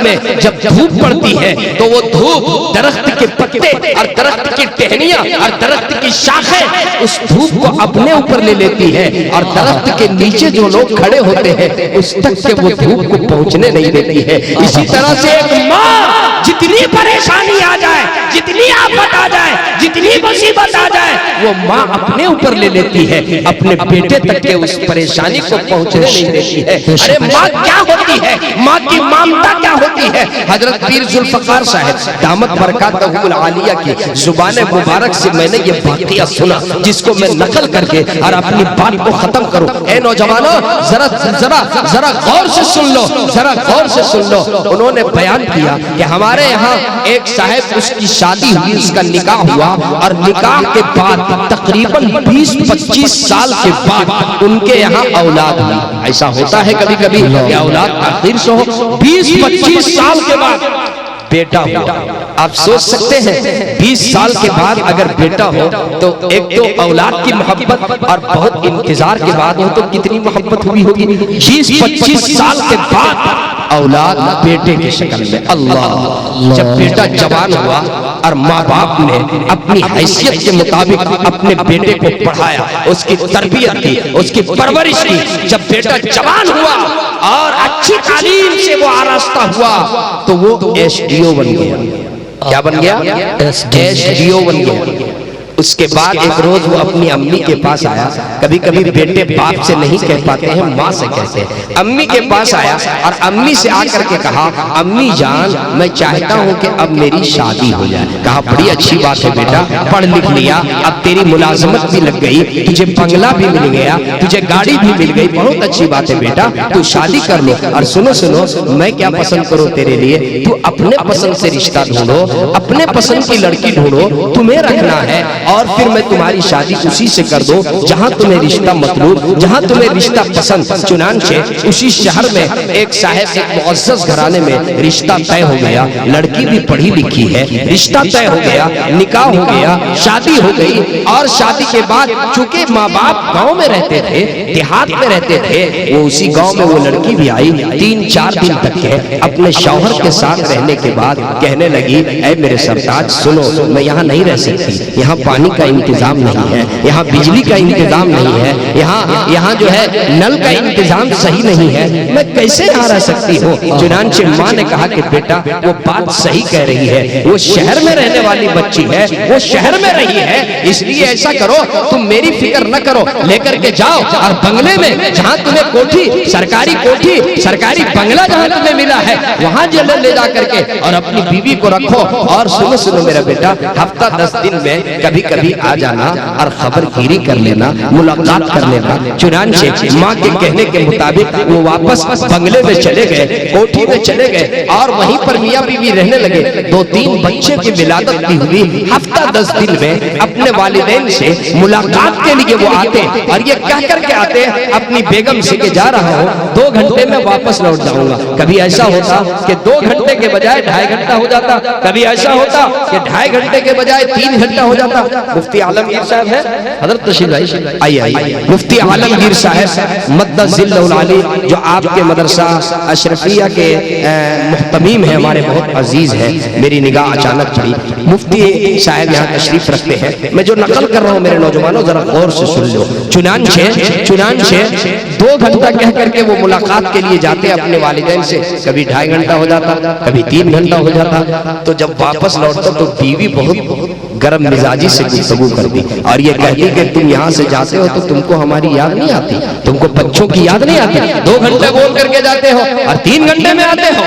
में जब धूप पड़ती है तो वो धूप दरख्त के पत्ते और दरख्त की टहनियां और दरख्त की शाखें उस धूप को अपने ऊपर ले लेती है, और दरख्त के नीचे जो लोग खड़े होते हैं उस तक से वो धूप को पहुंचने नहीं देती है। इसी तरह से एक माँ जितनी परेशानी आ जाए, जितनी आफत आ जाए, जितनी मुसीबत आ जाए, वो माँ अपने ऊपर ले लेती है, अपने बेटे तक के उस परेशानी को पहुंचने नहीं देती है। अरे माँ क्या होती है, माँ की ममता क्या होती है? हजरत पीर जुल्फकार साहब दामत बरकातहुल आलिया की जुबान मुबारक से मैंने ये वाक़िया सुना, जिसको मैं नकल करके और अपनी बात को खत्म करूं। ए नौजवानों, जरा जरा जरा गौर से सुन लो, जरा गौर से सुन लो। उन्होंने बयान किया कि हमारे यहाँ एक साहब, उसकी शादी हुई, उसका निकाह हुआ, और निकाह के बाद तकरीबन 20-25 साल के बाद उनके यहाँ औलाद हुई। ऐसा होता है कभी कभी कि औलाद आखिर से हो, 20-25 साल के बाद बेटा हुआ। आप सोच सकते हैं 20 साल के बाद अगर बेटा हो तो एक तो औलाद की मोहब्बत, और बहुत इंतजार के बाद हो तो कितनी मोहब्बत हुई होगी। 20-25 साल के बाद औलाद बेटे की शक्ल में। अल्लाह, जब बेटा जवान हुआ और माँ बाप ने अपनी हैसियत के मुताबिक अपने बेटे को पढ़ाया, उसकी तरबियत की, उसकी परवरिश की। जब बेटा जवान हुआ और अच्छी तालीम से वो आरास्ता हुआ तो वो एसडीओ बन गया। क्या बन गया? एसडीओ बन गया। उसके बाद एक रोज वो अपनी अम्मी के पास आया। कभी कभी बेटे बाप से नहीं कह पाते हैं, माँ से कहते हैं। अम्मी के पास आया और अम्मी से आकर के कहा, अम्मी जान, मैं चाहता हूँ कि अब मेरी शादी हो जाए। कहा, बड़ी अच्छी बात है बेटा, पढ़ लिख लिया, अब तेरी मुलाजमत भी लग गई, तुझे बंगला भी मिल गया, तुझे गाड़ी भी मिल गई, बहुत अच्छी बात है बेटा, तू शादी कर लो। और सुनो सुनो, मैं क्या पसंद करूँ तेरे लिए, तू अपने पसंद से रिश्ता ढूंढो, अपने पसंद की लड़की ढूंढो, तुम्हें रखना है, और फिर मैं तुम्हारी शादी उसी से कर दो जहां तुम्हें रिश्ता मतलूब, जहां तुम्हें रिश्ता पसंद। चुनांचे उसी शहर में एक साहब, एक मुअज़्ज़ज़ घराने में रिश्ता तय हो गया। लड़की भी पढ़ी लिखी है, रिश्ता तय हो गया, निकाह हो गया, शादी हो गई। और शादी के बाद चूंकि माँ बाप गाँव में रहते थे, देहात में रहते थे, वो उसी गाँव में वो लड़की भी आई। 3-4 दिन तक के अपने शौहर के साथ रहने के बाद कहने लगी, ऐ मेरे सरताज सुनो, मैं यहाँ नहीं रह सकती, यहाँ पानी का इंतजाम नहीं है, यहाँ बिजली का इंतजाम नहीं है, यहाँ जो है नल का इंतजाम सही नहीं है, मैं कैसे यहाँ रह सकती हूँ। चुनांचे माँ ने कहा कि बेटा वो बात सही कह रही है, वो शहर में रहने वाली बच्ची है, वो शहर में रही है, इसलिए ऐसा करो तुम मेरी फिक्र न करो, लेकर के जाओ और बंगले में जहाँ तुम्हें कोठी, सरकारी बंगला जहाँ तुम्हें मिला है वहाँ ले जा करके और अपनी बीवी को रखो। और सुनो मेरा बेटा, हफ्ता 10 दिन में कभी कभी आ जाना और खबरगिरी कर लेना, मुलाकात कर लेना। चुनांचे माँ के कहने के मुताबिक वो वापस बंगले में चले गए, कोठी में चले गए और वहीं पर मियाँ बीवी रहने लगे। 2-3 बच्चे की विलादत भी हुई। हफ्ता 10 दिन में अपने वालिदैन से मुलाकात के लिए वो आते और ये कह करके आते अपनी बेगम से कि जा रहा हूँ, 2 घंटे में वापस लौट जाऊंगा। कभी ऐसा होता कि 2 घंटे के बजाय 2.5 घंटा हो जाता, कभी ऐसा होता कि 2.5 घंटे के बजाय 3 घंटा हो जाता। मुफ्ती आलमगीर साहब है, हजरत तशरीफ भाई आइए। मुफ्ती आलमगीर साहब मद्दज़िल्लुल आली जो आपके मदरसा अशरफिया के मुहतमीम है, हमारे बहुत अजीज है, मेरी निगाह अचानक पड़ी। मुफ्ती साहब यहाँ तशरीफ रखते हैं। मैं जो नकल कर रहा हूँ मेरे नौजवानों जरा गौर से सुन लो। चुनांचे 2 घंटा कह करके वो मुलाकात के लिए जाते अपने वालिदैन से, कभी 2.5 घंटा हो जाता, कभी 3 घंटा हो जाता। तो जब वापस लौटता तो बीवी बहुत गर्म मिजाजी से गुफ्तगू कर दी और ये कहती कि तुम यहाँ से जाते हो तो तुमको हमारी याद नहीं आती, तुमको बच्चों की याद नहीं आती। 2 घंटे बोल करके जाते हो और 3 घंटे में आते हो।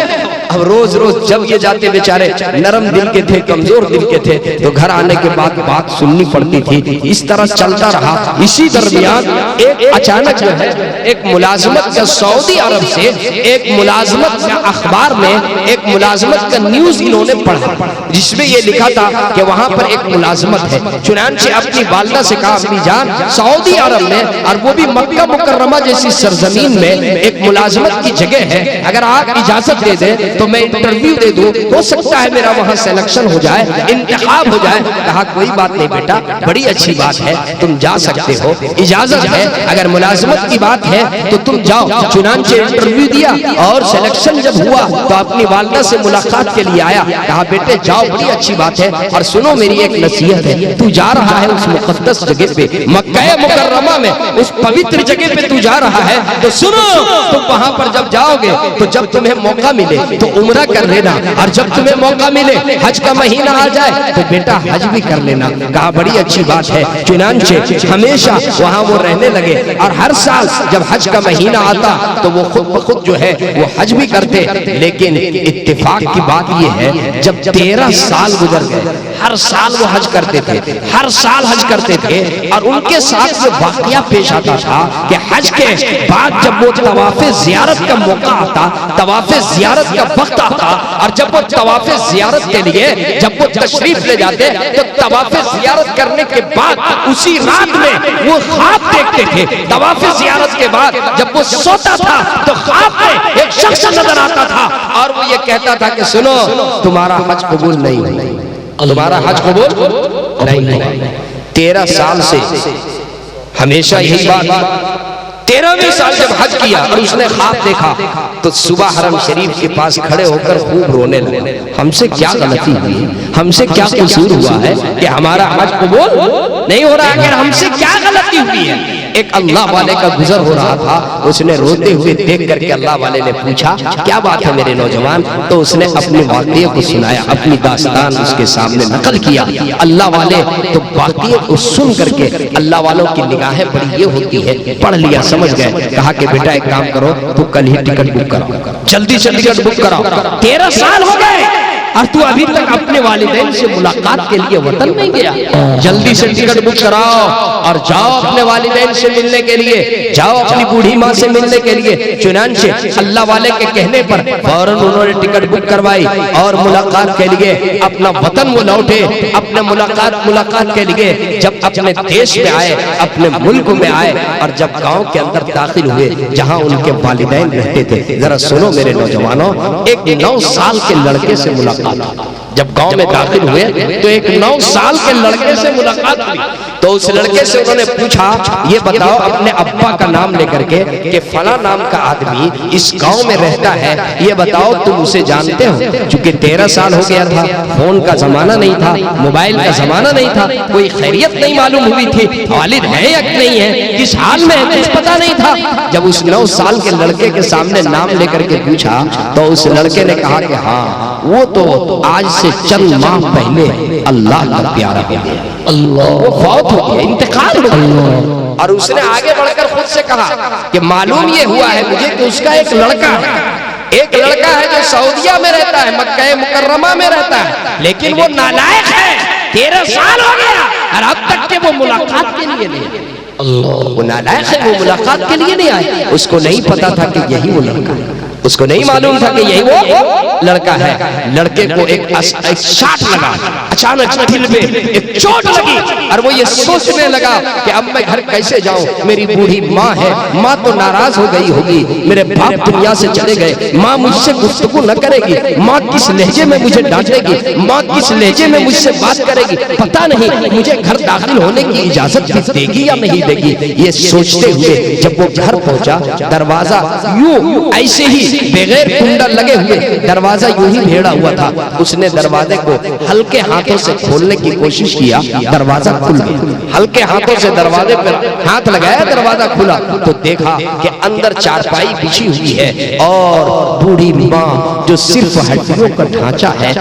अब रोज जब ये जाते बेचारे नरम दिल के थे, कमजोर दिल के थे, तो घर आने के बाद बात सुननी पड़ती थी। इस तरह चलता रहा। इसी दरमियान एक अचानक जो है एक मुलाजमत का सऊदी अरब से एक मुलाजमत का अखबार में एक मुलाजमत का न्यूज इन्होंने पढ़ा जिसमें ये लिखा था कि वहां पर एक मुलाजमत है। चुनांचे अपनी वालिदा से कहा, अपनी जान सऊदी अरब में और वो भी मक्का मुकर्रमा जैसी सरजमीन में एक मुलाजमत की जगह है, अगर आप इजाजत दे दें तो मैं इंटरव्यू दे दूं, हो सकता है मेरा वहां सिलेक्शन हो जाए, इंतखाब हो जाए। कहा कोई बात नहीं बेटा, बड़ी अच्छी बात है, तुम जा सकते हो, इजाजत है, अगर मुलाजमत की बात है तो तुम जाओ। चुनांचे इंटरव्यू दिया और सिलेक्शन जब हुआ तो अपनी वालिदा से मुलाकात के लिए आया। कहा बेटे जाओ, बड़ी अच्छी बात है, और सुनो मेरी एक नसीहत है, तू जा रहा है उस मुकद्दस जगह पे, मक्का मुकर्रमा में, उस पवित्र जगह पे तू जा रहा है, तो सुनो तुम वहां पर जब जाओगे तो जब तुम्हें मौका मिले तो उम्रा कर लेना, और जब तुम्हें मौका मिले हज का महीना आ जाए तो बेटा हज भी कर लेना। कहा बड़ी अच्छी बात है। चुनांचे हमेशा वहां वो रहने लगे और हर साल जब हज का महीना आता तो वो खुद ब खुद जो है वो हज भी करते। लेकिन इत्तेफाक की बात ये है, जब 13 साल गुजर गए, हर साल वो हज करते थे, हर साल हज करते थे, और उनके साथ जो वाकया पेश आता था कि हज के बाद जब वो तवाफ़े ज़ियारत का मौका आता, तवाफ़े ज़ियारत का वक्त आता, और जब वो तवाफ़े ज़ियारत के लिए जब वो तशरीफ ले जाते तो तवाफ़े ज़ियारत करने के बाद उसी रात में वो ख्वाब देखते थे। तवाफ़े ज़ियारत के बाद जब वो सोता था तो ख्वाब में एक शख्स नजर आता था और वो ये कहता था कि सुनो तुम्हारा हज कबूल नहीं, तुम्हारा हज कबूल नहीं। 13 साल से हमेशा यही बात। 13वें साल जब हज किया और उसने ख्वाब देखा तो सुबह हरम शरीफ के पास खड़े होकर खूब रोने लगे। हमसे क्या गलती हुई, हमसे क्या कसूर हुआ है कि हमारा हज कबूल नहीं हो रहा है, अगर हमसे क्या गलती हुई है। एक अल्लाह वाले का गुजर हो रहा था, उसने रोते हुए देख करके अल्लाह वाले ने पूछा क्या बात है मेरे नौजवान, तो उसने अपने वाक़ये को सुनाया, अपनी दास्तान उसके सामने नकल किया। अल्लाह वाले तो वाक़ये को सुन करके अल्लाह वालों की निगाहें बड़ी ये होती है, पढ़ लिया समझ गए। कहा कि बेटा एक काम करो, तू कल ही टिकट बुक कराओ, जल्दी से टिकट बुक कराओ। 13 साल हो गए और तू अभी तक अपने वालिदैन से मुलाकात के लिए वतन नहीं गया, जल्दी से टिकट बुक कराओ और जाओ अपने वालिदैन से मिलने के लिए, जाओ अपनी बूढ़ी माँ से मिलने के लिए। चुनांचे अल्लाह वाले के कहने पर फौरन उन्होंने टिकट बुक करवाई और मुलाकात के लिए अपना वतन वो लौटे। अपने मुलाकात के लिए जब अपने देश में आए, अपने मुल्क में आए, और जब गांव के अंदर दाखिल हुए जहां उनके वालिदैन रहते थे, जरा सुनो मेरे नौजवानों, एक 9 साल के लड़के से मुलाकात, जब गांव में दाखिल हुए तो एक 9 साल के लड़के से मुलाकात हुई। तो उस लड़के से उन्होंने पूछा, ये बताओ अपने अब्बा का नाम लेकर के कि फला नाम का आदमी इस गांव में रहता है, ये बताओ तुम उसे जानते हो? चूंकि 13 साल हो गया था, फोन का जमाना नहीं था, मोबाइल का जमाना नहीं था, कोई खैरियत नहीं मालूम हुई थी, वालिद है या नहीं है, किस हाल में है, कुछ पता नहीं था। जब उस 9 साल के लड़के के सामने नाम लेकर के पूछा तो उस लड़के ने कहा कि हाँ, वो तो आज से चंद माह पहले अल्लाह का प्यारा हो गया, अल्लाह वो फौत हो गया, इंतकाल हो गया। और उसने आगे बढ़कर खुद से कहा कि मालूम ये हुआ है मुझे कि उसका एक लड़का है जो सऊदिया में रहता है, मक्का मुकर्रमा में रहता है, लेकिन वो नालायक है, 13 साल हो गया और अब तक के वो मुलाकात के लिए नहीं आए। अल्लाह, वो नालायक है, वो मुलाकात के लिए नहीं आए। उसको नहीं पता था कि यही वो लड़का है, उसको नहीं मालूम था कि यही वो लड़का है। लड़के को एक शॉट लगा, अचानक दिल में एक चोट लगी और वो ये सोचने लगा कि अब मैं घर कैसे जाऊं, मेरी बूढ़ी माँ है, माँ तो नाराज हो गई होगी, मेरे बाप दुनिया से चले गए, माँ मुझसे गुफ्तगू न करेगी, माँ किस लहजे में मुझे डांटेगी, माँ किस लहजे में मुझसे बात करेगी, पता नहीं मुझे घर दाखिल होने की इजाजत भी देगी या नहीं देगी। ये सोचते हुए जब वो घर पहुंचा, दरवाजा यूं ऐसे ही बगैर कुंडा लगे हुए दरवाजा यूं ही भेड़ा हुआ था। उसने दरवाजे को हल्के हाथों से खोलने की कोशिश किया, दरवाजा खुल गया। हल्के हाथों से दरवाजे पर हाथ लगाया, दरवाजा खुला तो देखा कि अंदर चारपाई बिछी हुई है और बूढ़ी माँ जो सिर्फ हड्डियों का ढांचा है,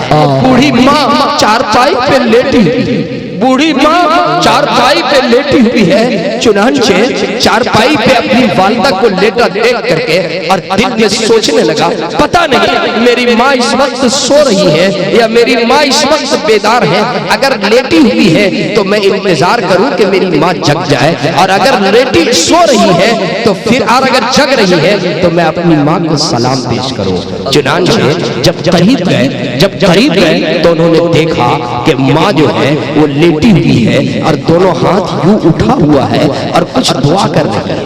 बूढ़ी माँ चारपाई पे लेटी, बूढ़ी माँ चारपाई पे लेटी हुई है। चुनांचे चारपाई पे अपनी वालिदा को लेटा देख करके और दिल में सोचने लगा, पता नहीं मेरी माँ इस वक्त सो रही है या मेरी माँ इस वक्त बेदार है। अगर लेटी हुई है तो मैं इंतजार करूं कि मेरी माँ जग जाए, और अगर लेटी सो रही है तो फिर और अगर जग रही है तो मैं अपनी माँ को सलाम पेश करूं। चुनांचे जब करीब गए तो उन्होंने देखा कि माँ जो है वो लेटी हुई है और दोनों हाथ यूं उठा हुआ है और कुछ दुआ कर रही है।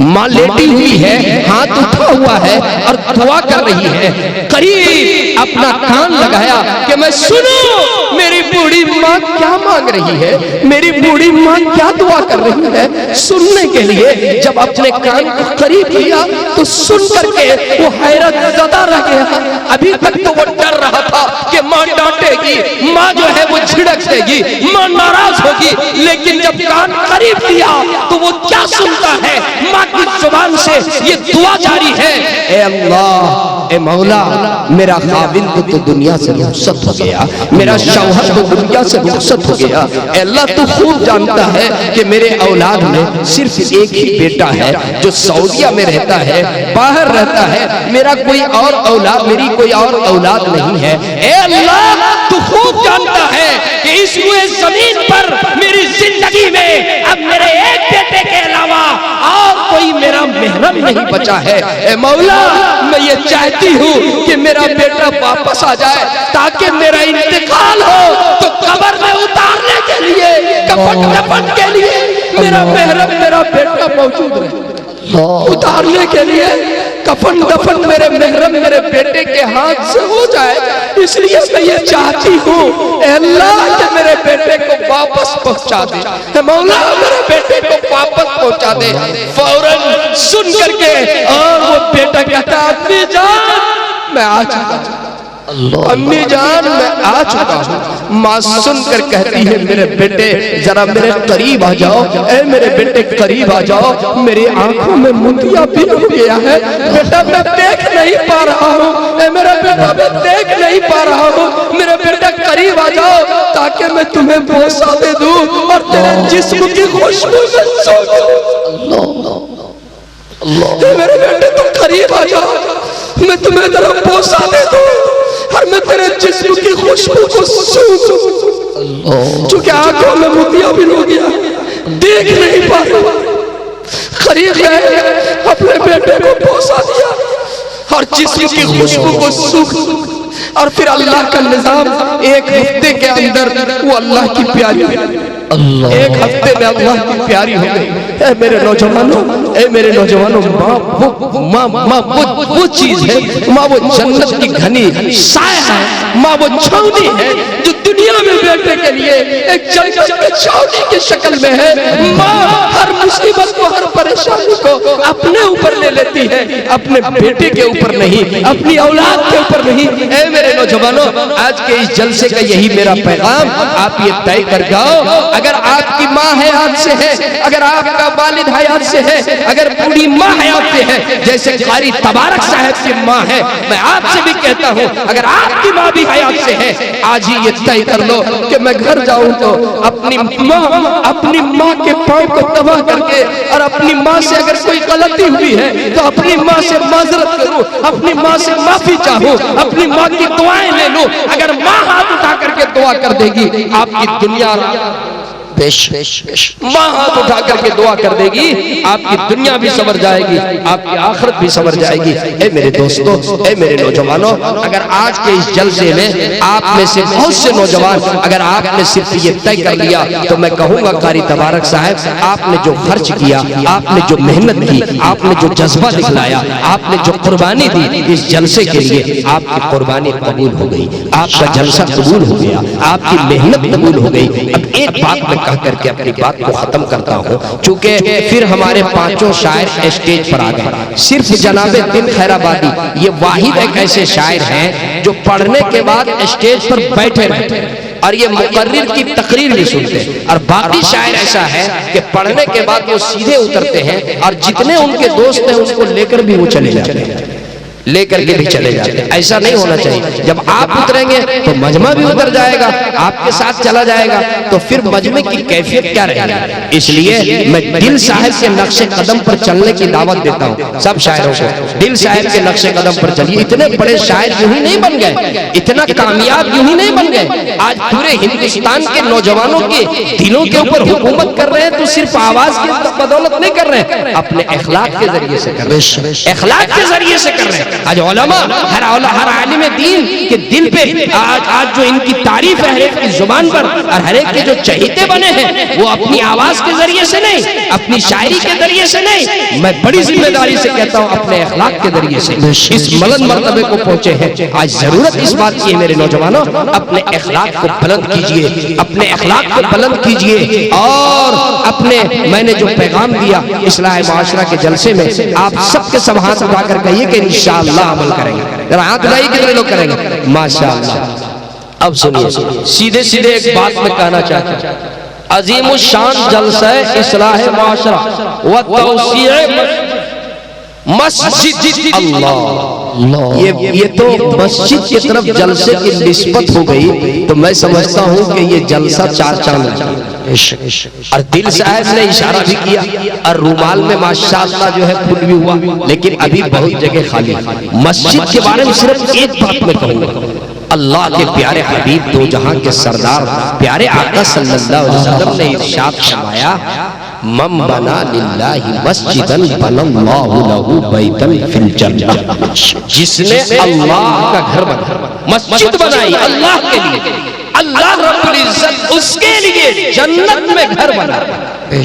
माँ लेटी हुई है, हाथ उठा हुआ है और दुआ कर रही है। करीब अपना कान लगाया कि मैं सुनूं मेरी बूढ़ी माँ क्या मांग रही है, मेरी बूढ़ी माँ क्या दुआ कर रही है। सुनने के लिए जब अपने कान को करीब किया तो सुन करके वो हैरत ज़दा रह गया। अभी तक तो वो डर रहा था कि माँ डांटेगी, माँ जो है वो झिड़क देगी, माँ नाराज होगी, लेकिन जब कान करीब किया तो वो क्या सुनता है, माँ की जुबान से ये दुआ जारी है, ए अल्लाह, ए मौला, मेरा खाविंद तो दुनिया से रुखसत हो गया, मेरा शौहर तो दुनिया से रुखसत हो गया। अल्लाह तू खूब जानता है कि मेरे औलाद में सिर्फ एक ही बेटा है जो सऊदिया में रहता है, बाहर रहता है, मेरा कोई और औलाद, मेरी कोई और औलाद नहीं है। ए अल्लाह तू खूब जानता है कि इस हुए जमीन पर मेरी जिंदगी में अब मेरे एक बेटे के अलावा और कोई मेरा महरम नहीं बचा है। ए मौला, मैं ये चाहती हूँ कि मेरा बेटा वापस आ जाए ताकि मेरा इंतकाल हो तो कब्र में उतारने के लिए, कफन दफन के लिए मेरा महरम, मेरा बेटा मौजूद रहे। उतारने के लिए कफन दफन मेरे महरम, मेरे बेटे के हाथ से हो जाए, इसलिए मैं ये चाहती हूँ अल्लाह कि मेरे बेटे को वापस पहुंचा दे। मौला, मेरे बेटे को वापस पहुंचा दे। फौरन सुन करके और वो बेटा कहता, अम्मी जान मैं आ चुका हूँ, अम्मी जान मैं आ चुका हूँ। माँ सुनकर कहती है, मेरे बेटे जरा मेरे करीब आ जाओ, ए मेरे बेटे करीब आ जाओ, मेरी आंखों में मोतिया भी हो गया है, बेटा मैं देख नहीं पा रहा हूँ, ए मेरा बेटा मैं देख नहीं पा रहा हूँ, मेरे बेटा करीब आ जाओ ताकि मैं तुम्हें बोसा दे दूं और तेरे जिस्म की खुशबू में सो जाऊं। मेरे बेटे तुम करीब आ जाओ, मैं तुम्हें जरा बोसा दे दूं और मैं तेरे जिस्म की खुशबू को सूंघूं। चूंकि आंखों में मोतिया भी हो गया, देख नहीं पा रहा, करीब गए, अपने बेटे को बोसा दिया और जिस्म की खुशबू को सूंघ, और फिर अल्लाह का निजाम, एक हफ्ते के अंदर वो अल्लाह की प्यारी एक हफ्ते में अल्लाह की प्यारी हो गई। ए मेरे नौजवानों, ए मेरे नौजवानों, माँ वो चीज है, माँ वो जन्नत की घनी साया है, माँ वो छावनी है जो दुनिया में बेटे के लिए एक जन्नत की छावनी की शक्ल में है। माँ हर मुसीबत को, हर परेशानी को अपने ऊपर ले लेती है, अपने बेटे के ऊपर नहीं, अपनी औलाद के ऊपर नहीं। ए मेरे नौजवानों, आज के इस जलसे का यही मेरा पैगाम, आप ये तय कर जाओ, अगर आपकी माँ हयात से है, अगर आपका वालिद हयात से है, अगर पूरी माँ हयात से है, जैसे कारी तबारक साहब की माँ है, मैं आपसे भी कहता हूँ अगर आपकी माँ भी हयात से है, आज ही ये तय कर लो कि मैं घर जाऊं तो अपनी माँ के पाँव को तबाह करके, और अपनी माँ से अगर कोई गलती हुई है तो अपनी माँ से माजरत करूं, अपनी माँ से माफी चाहूं, अपनी माँ की दुआएं ले लूं। अगर माँ हाथ उठा करके दुआ कर देगी, आपकी दुनिया माँ हाथ उठा करके दुआ कर देगी, आपकी दुनिया भी संवर जाएगी, आपकी आखिरत भी संवर जाएगी। ए मेरे दोस्तों, ए मेरे नौजवानों, अगर आज के इस जलसे में आप में से बहुत से नौजवान, अगर आपने सिर्फ ये तय कर लिया, तो मैं कहूँगा कारी तबारक साहब, आपने जो खर्च किया, आपने जो मेहनत की, आपने जो जज्बा दिखलाया, आपने जो कुर्बानी दी इस जलसे के लिए, आपकी कुर्बानी कबूल हो गई, आपका जलसा कबूल हो गया, आपकी मेहनत कबूल हो गई। अब एक बात मैं करके अपनी बात को खत्म करता हूं, चूंकि फिर हमारे पांचों शायर स्टेज पर आ गए। सिर्फ जनाबे दिन खैराबादी ये वाहिद एक ऐसे शायर हैं जो पढ़ने के बाद स्टेज पर बैठे रहते हैं और ये मुकर्रिर की तकरीर भी सुनते हैं, और बाकी शायर ऐसा है कि पढ़ने के बाद वो सीधे उतरते हैं और जितने उनके दोस्त हैं उसको लेकर भी वो चले जाते हैं, लेकर के भी चले जाते हैं। ऐसा नहीं होना चाहिए। जब आप उतरेंगे तो मजमा भी उतर जाएगा, आपके साथ चला जाएगा, तो फिर मजमे की कैफियत क्या रहेगी। इसलिए मैं दिल साहब के नक्शे कदम पर चलने की दावत देता हूँ सब शायरों को। दिल साहब के नक्शे कदम पर चलिए। इतने बड़े शायर यूं ही नहीं बन गए, इतना कामयाब यूं ही नहीं बन गए। आज पूरे हिंदुस्तान के नौजवानों के दिलों के ऊपर हुकूमत कर रहे हैं, तो सिर्फ आवाज की बदौलत नहीं कर रहे हैं, अपने अखलाक के जरिए से कर रहे हैं, अखलाक के जरिए से कर रहे हैं। आज उलमा, हर आलिम दीन के दिल पे आज जो इनकी तारीफ है हर एक की जुबान पर, और हर एक के जो चहेते बने हैं वो अपनी आवाज के जरिए से नहीं, अपनी शायरी के जरिए से नहीं, मैं बड़ी जिम्मेदारी से कहता हूँ अपने अखलाक के जरिए से इस बुलंद मर्तबे को पहुंचे हैं। आज जरूरत इस बात की है मेरे नौजवानों, अपने अखलाक को बुलंद कीजिए, अपने अखलाक को बुलंद कीजिए, और अपने मैंने जो पैगाम दिया इस्लाह माशरा के जलसे में, आप सबके सब हाथ उठाकर कहिए कि इंशाअल्लाह अमल करेंगे। जरा हाथ उठाइए, कितने लोग करेंगे? माशाअल्लाह। अब सुनिए, सीधे सीधे एक बात मैं कहना चाहता हूं, अजीम शान जलसा इस्लाह माशरा व तौसीअ मस्जिद अल्लाह, ये तो मस्जिद की तरफ जलसे की निस्बत हो गई, तो मैं समझता हूँ कि ये जलसा चार चांद लगा। और दिल साहब ने इशारा भी किया, और रुमाल में माशाअल्लाह जो है फूल भी हुआ, लेकिन अभी बहुत जगह खाली। मस्जिद के बारे में सिर्फ एक बात मैं कहूँगा, अल्लाह के प्यारे हबीब दो जहां के सरदार प्यारे आका सल्लल्लाहु अलैहि वसल्लम ने इरशाद फरमाया, मम बना लिल्लाहि मस्जिदन बनल्लाहु लहू बैतन फिल जन्नह, जिसने अल्लाह का घर बनाया, मस्जिद बनाई अल्लाह के लिए, अल्लाह रब्बुल इज्जत उसके लिए जन्नत में घर बनाया,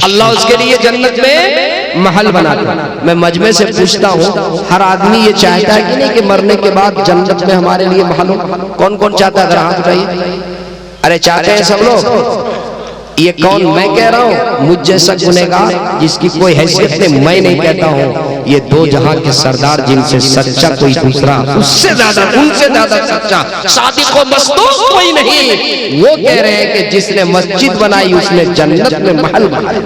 अल्लाह उसके लिए जन्नत में महल बनाता। मैं मजमे से पूछता हूँ, हर आदमी ये चाहता है कि नहीं कि मरने के बाद जन्नत में हमारे लिए महल हो? कौन कौन चाहता है? अगर हाथ उठाइए। अरे चाहते हैं सब लोग। ये कौन? मैं कह रहा हूँ, मुझ जैसा गुनहगार जिसकी कोई हैसियत नहीं, मैं नहीं कहता हूँ। ये दो जहां के सरदार जिनसे सच्चा कोई दूसरा, उससे ज्यादा, उनसे ज्यादा सच्चा सादिक व मसदूक कोई नहीं, वो कह रहे हैं कि जिसने मस्जिद बनाई उसने जन्नत में महल बनाया,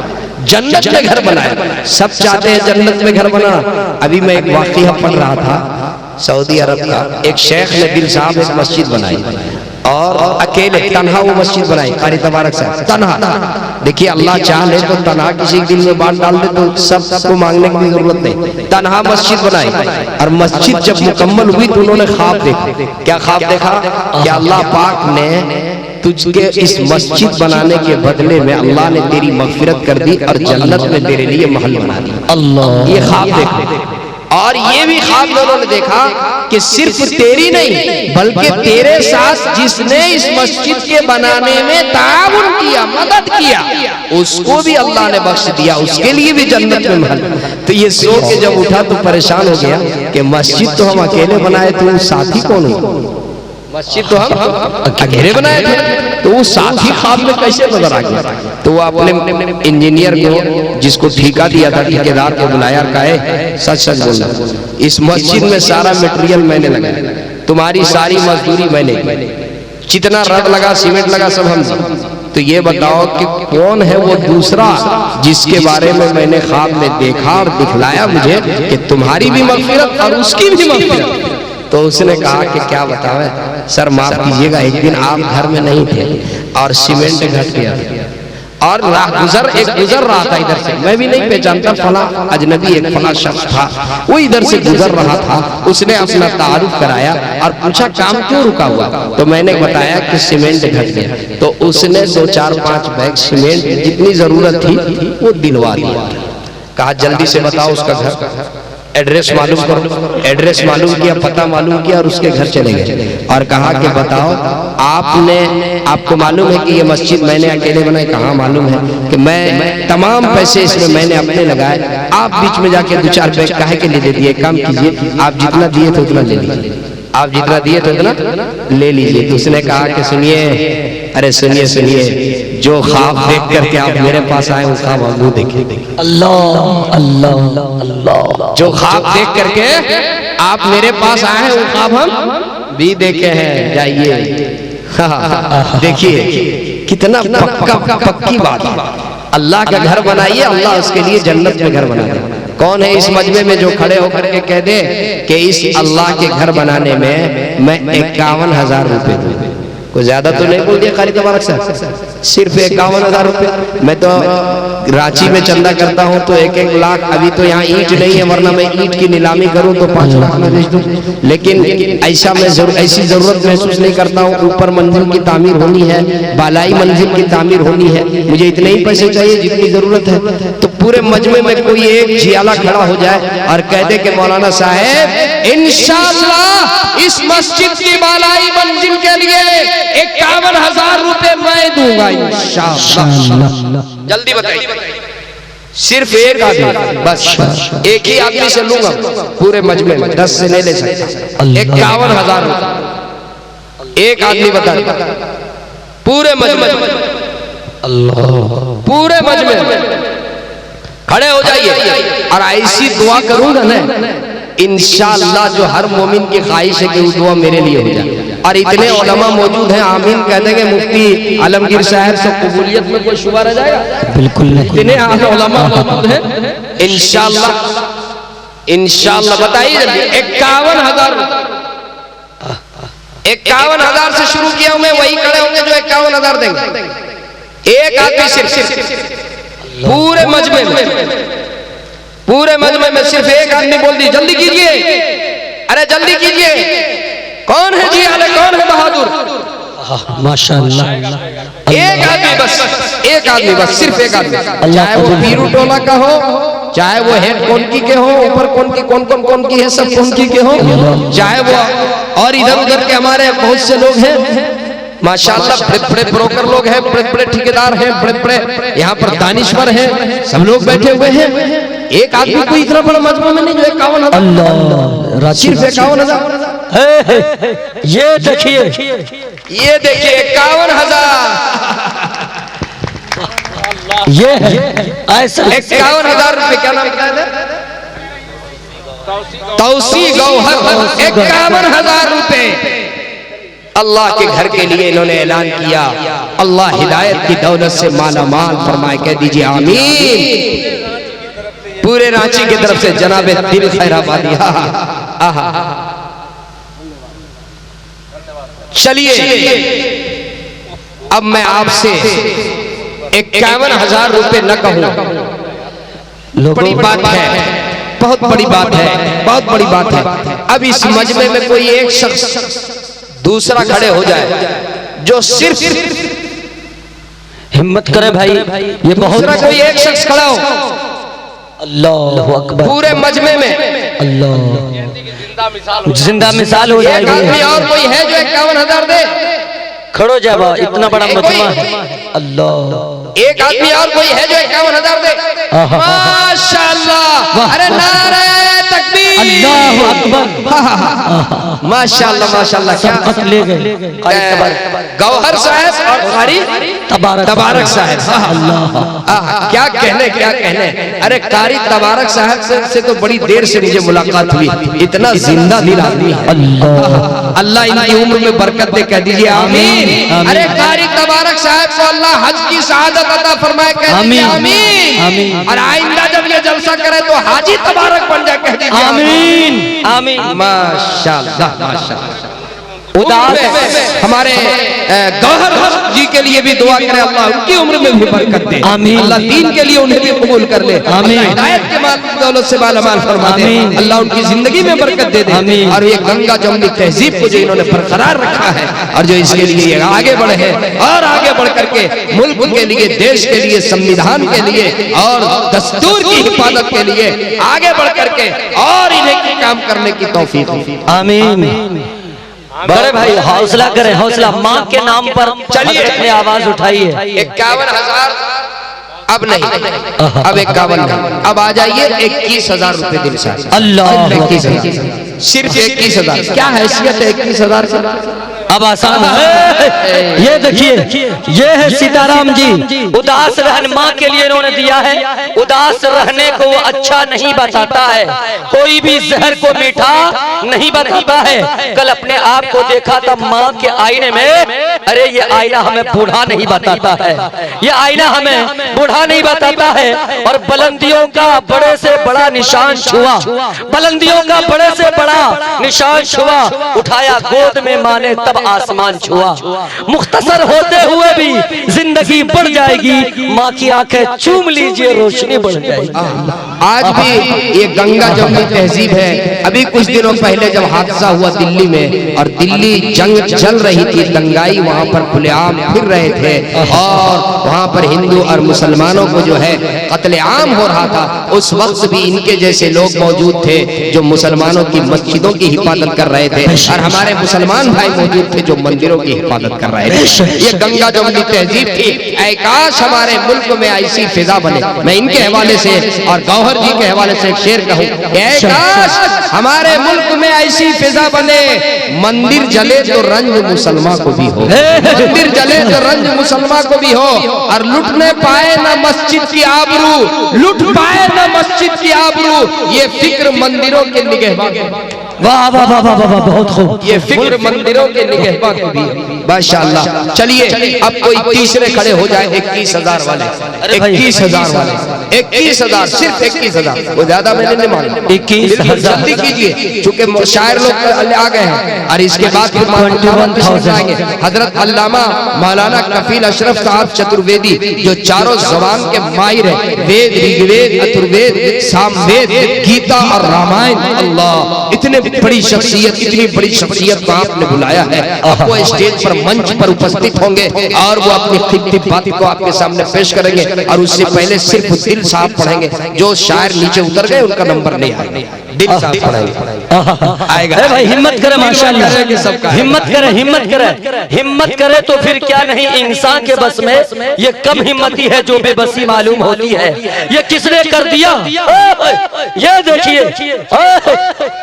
जन्नत में घर बनाया। सब चाहते हैं जन्नत में घर बनाना। अभी मैं एक वाक़िया पढ़ रहा था सऊदी अरब का, एक शेख ने दिल साहब एक मस्जिद बनाई, और अकेले तन्हा वो मस्जिद बनाई, कारी तबारक साहब तन्हा। देखिए अल्लाह चाहे तो तन्हा किसी दिल में बात डाल दे तो सबको मांगने की जरूरत नहीं। तन्हा मस्जिद बनाई, और मस्जिद जब मुकम्मल हुई तो उन्होंने ख्वाब देखा। क्या ख्वाब देखा? कि अल्लाह पाक ने तुझके इस मस्जिद बनाने के बदले में अल्लाह ने तेरी मगफिरत कर दी और जन्नत में तेरे लिए महल बना दी। अल्लाह, ये ख्वाब देखो। और ये भी ख्वाब में उन्होंने देखा कि सिर्फ तेरी नहीं बल्कि तेरे साथ जिसने इस मस्जिद के बनाने में ताउन किया, मदद किया, उसको भी अल्लाह ने बख्श दिया, उसके लिए भी जन्नत में महल। तो ये सो के जब उठा तो परेशान हो गया कि मस्जिद तो हम अकेले बनाए थे, वो साथी कौन हो? मस्जिद तो हम अकेले बनाए थे, तो वो साथी ख्वाब में कैसे नजर आ गया? तो वो अपने इंजीनियर को जिसको ठेका दिया था, ठेकेदार को बुलाया, कहे सच सच बोलना, इस मस्जिद में सारा मटेरियल मैंने लगाया, तुम्हारी सारी मजदूरी मैंने की, जितना रड लगा सीमेंट लगा सब हम। तो ये बताओ कि कौन है वो दूसरा जिसके बारे में मैंने ख्वाब में देखा और दिखलाया मुझे कि तुम्हारी भी मगफिरत और उसकी भी मगफिरत। तो उसने कहा कि क्या बतावे सर, माफ कीजिएगा, एक दिन आप घर में नहीं थे और सीमेंट घट गया और एक गुजर रहा था इधर से, मैं भी नहीं पहचानता, फला अजनबी एक फला शख्स था, वो इधर से गुजर रहा था, उसने अपना तारुफ कराया और पूछा काम क्यों रुका हुआ? तो मैंने बताया कि सीमेंट घट गया। तो उसने 2-4-5 बैग सीमेंट जितनी जरूरत थी वो दिलवा दिया। कहा जल्दी से बताओ उसका घर, एड्रेस मालूम करो। एड्रेस मालूम किया, पता मालूम किया और उसके घर चले गए और कहा कि बताओ आपको मालूम है कि ये मस्जिद मैंने अकेले बनाई? कहाँ मालूम है कि मैं तमाम पैसे इसमें मैंने अपने लगाए, आप बीच में जाके 2-4 बैग काहे के लिए दे दिए? काम कीजिए, आप जितना दिए थे उतना ले लीजिए, आप जितना दिए थे उतना ले लीजिए। तो उसने कहा कि सुनिए, अरे सुनिए सुनिए, जो ख्वाब देख करके आप मेरे पास आए वो ख्वाब हम देखे। अल्लाह अल्लाह अल्लाह। जो ख्वाब देख करके आप मेरे पास आए हैं वो ख्वाब हम भी देखे हैं। जाइए, देखिए कितना पक्की बात। अल्लाह का घर बनाइए, अल्लाह उसके लिए जन्नत में घर बना दे। कौन है इस मजमे में जो खड़े होकर के कह दे कि इस अल्लाह के घर बनाने में मैं 51,000 रुपए दूं? कोई ज्यादा तो नहीं बोल दिया खाली तबारक साहब, सिर्फ 51,000 रुपए। मैं तो रांची में चंदा करता हूँ तो 1-1 लाख। अभी तो यहाँ ईंट नहीं है, वरना मैं ईंट की नीलामी करूँ तो 5 लाख में बेच दूँ, लेकिन ऐसा मैं ऐसी जरूरत महसूस नहीं करता हूँ। ऊपर मंजिल की तामीर होनी है, बालाई मंजिल की तामीर होनी है, मुझे इतने ही पैसे चाहिए जितनी जरूरत है। तो पूरे मजमे में कोई एक जियाला खड़ा हो जाए और कह दे कि मौलाना साहब इंशाअल्लाह इस मस्जिद की बालाई मंजिल के लिए 51,000 रुपए मैं दूंगा इंशाअल्लाह। जल्दी बताइए, सिर्फ एक आदमी, बस एक ही आदमी से लूंगा पूरे मजमे में, 10 से नहीं ले सकता। 51,000 रुपए एक आदमी बता पूरे मजमे में, पूरे मजमे में खड़े हो जाइए और ऐसी दुआ करूंगा ना इंशाअल्लाह जो हर मोमिन की ख्वाहिश है कि वो दुआ मेरे लिए हो जाए। और इतने उलमा मौजूद हैं, आमीन कह देंगे, मुफ्ती आलमगीर साहब से कबूलियत में कोई शुबा रह जाएगा? बिल्कुल नहीं। इतने उलमा मौजूद हैं, इंशाअल्लाह इंशाअल्लाह। बताइए जल्दी, 51,000 51,000 से शुरू किया हूं मैं, वही खड़े होंगे जो 51,000 देंगे। एक आदमी सिर्फ पूरे मजमे में सिर्फ एक आदमी बोल दी, जल्दी कीजिए, अरे जल्दी कीजिए। कौन है जी आले, कौन है बहादुर? माशाअल्लाह, एक आदमी बस, एक आदमी बस, सिर्फ एक आदमी, चाहे वो पीरू टोला का हो, चाहे वो हेड कौनकी के हो, ऊपर कौन की है, सब कौनकी के हो, चाहे वो और इधर उधर के हमारे बहुत से लोग हैं माशाअल्लाह, बड़े ब्रोकर लोग हैं, बड़े ठेकेदार हैं, बड़े यहाँ पर दानिश्वर हैं, सब लोग बैठे हुए हैं। एक आदमी कोई इतना बड़ा मजमा में नहीं जो 51,000, सिर्फ 51,000। ये देखिए 51,000, ये है ऐसा 51,000 रुपए। क्या नाम क्या है? तौसी गौहर, 51,000 रुपए अल्लाह के घर के लिए इन्होंने ऐलान किया। अल्लाह हिदायत की दौलत से माला माल फरमाए, कह दीजिए आमीन। पूरे रांची की तरफ से जनाबे दिल खैराबादी। चलिए अब मैं आपसे 51,000 रुपए न कहूं, बड़ी बात है, बहुत बड़ी बात है, बहुत बड़ी बात है। अब इस मजमे में कोई एक शख्स दूसरा खड़े हो जाए जो सिर्फ हिम्मत करे भाई, ये बहुत कोई एक शख्स खड़ा हो अल्लाह अकबर पूरे मजमे में अल्लाह, जिंदा मिसाल जिंदा मिसाल हो एक जाएगी। आदमी और कोई है जो 51,000 दे? खड़ो जाबा, इतना बड़ा मजमा है। अल्लाह, एक आदमी और कोई है जो 51,000 दे? माशाअल्लाह, अरे नारे तकबीर, अल्लाह अकबर, माशाअल्लाह माशाअल्लाह। सबकत ले गए गौहर साहब और कारी तबारक साहब। क्या कहने क्या कहने। अरे कारी तबारक साहब से तो बड़ी देर से मुझे मुलाकात हुई, इतना जिंदा दिल आदमी है। अल्लाह इनकी उम्र में बरकत दे, कह दीजिए आमीन। अरे कारी तबारक साहब को अल्लाह हज की शहादत अता फरमाए, कह दीजिए आमीन। और आइंदा जब ये जलसा करे तो हाजी तबारक बन जाए, कह दीजिए आमीन आमीन। माशाअल्लाह माशाअल्लाह। उदास हमारे गौहर जी के लिए भी दुआ करें, अल्लाह उनकी उम्र में भी बरकत दे, आमीन। अल्लाह दीन के लिए उन्हें भी कबूल कर ले, आमीन। हिदायत के माल दौलत से मालामाल फरमा दे, अल्लाह उनकी जिंदगी में बरकत दे दे। और ये गंगा जमुनी तहजीब को जो इन्होंने बरकरार रखा है और जो इसके लिए आगे बढ़े हैं और आगे बढ़ करके मुल्क के लिए, देश के लिए, संविधान के लिए और दस्तूर की हिफाजत के लिए आगे बढ़ करके और इन्हें की काम करने की तौफीक हो। आमीन। बड़े भाई हौसला करें, हौसला। माँ के नाम पर चलिए अपने आवाज उठाइए। 51,000 अब नहीं, अब 51 नहीं, अब आ जाइए 21,000 रुपए दिन से। अल्लाह, 21,000, सिर्फ 21,000। क्या हैसियत है 21,000 से? अब आसान है। ये देखिए, ये है सीताराम जी। उदास रहने माँ के लिए इन्होंने दिया है। उदास रहने को वो अच्छा नहीं बताता है, कोई भी जहर को मीठा नहीं बताता है। कल अपने आप को देखा था माँ के आईने में, अरे ये आईना हमें बूढ़ा नहीं बताता है, ये आईना हमें बूढ़ा नहीं बताता है। और बुलंदियों का बड़े से बड़ा निशान छुआ, बुलंदियों का बड़े से बड़ा निशान छुआ, उठाया गोद में माँ ने तब आसमान छुआ। मुख्तसर होते हुए भी जिंदगी बढ़ जाएगी, माँ की आंखें चूम लीजिए रोशनी बढ़ जाएगी। आज भी ये गंगा जमुनी तहजीब है। अभी कुछ दिनों पहले जब हादसा हुआ दिल्ली में और दिल्ली जंग चल रही थी, दंगाई वहां पर खुलेआम फिर रहे थे और वहां पर हिंदू और मुसलमानों को जो है कत्लेआम हो रहा था, उस वक्त भी इनके जैसे लोग मौजूद थे जो मुसलमानों की मस्जिदों की हिफाजत कर रहे थे और हमारे मुसलमान भाई मौजूद थे जो मंदिरों की हिफाजत कर रहे थे। ये गंगा जमुनी तहजीब थी। ऐ काश हमारे मुल्क में ऐसी फिजा बने। मैं इनके हवाले से और गौहर जी के हवाले से एक शेर कहूं, ऐ काश हमारे मुल्क में ऐसी फिजा बने, मंदिर जले तो रंज मुसलमान को भी हो, मंदिर जले तो रंज मुसलमान को भी हो, और लुटने पाए ना मस्जिद की आबरू, लुट पाए ना मस्जिद की आबरू, ये फिक्र मंदिरों के निगहबान। वाह वाह वाह वाह वाह, बहुत खूब। ये फिक्र मंदिरों के निगहबान को भी है। माशाअल्लाह। चलिए अब कोई तीसरे खड़े हो जाए 21,000 वाले, 21,000 वाले, 21,000, सिर्फ 21,000, वो ज्यादा मैंने नहीं माना। 21,000 जल्दी कीजिए क्योंकि शायर लोग आ गए हैं और इसके बाद फिर हजरत अल्लामा मौलाना कफील अशरफ साहब चतुर्वेदी जो चारों जबान के माहिर है, वेद, ऋग्वेद, अथर्ववेद, सामवेद, गीता और रामायण। अल्लाह, इतने बड़ी शख्सियत, इतनी बड़ी शख्सियत को आपने बुलाया है। अब वो स्टेज पर मंच पर उपस्थित होंगे और वो अपनी खिलती बात को आपके सामने पेश करेंगे और उससे पहले सिर्फ दिल साहब पढ़ेंगे। जो शायर नीचे उतर गए उनका नंबर नहीं आएगा, दिल साहब पढ़ेंगे आएगा। भाई हिम्मत करे, माशाअल्लाह, हिम्मत करे, हिम्मत करे, हिम्मत करे तो फिर क्या नहीं इंसान के बस में। ये कम हिम्मती है जो बेबसी मालूम होती है। ये किसने कर दिया? ये देखिए,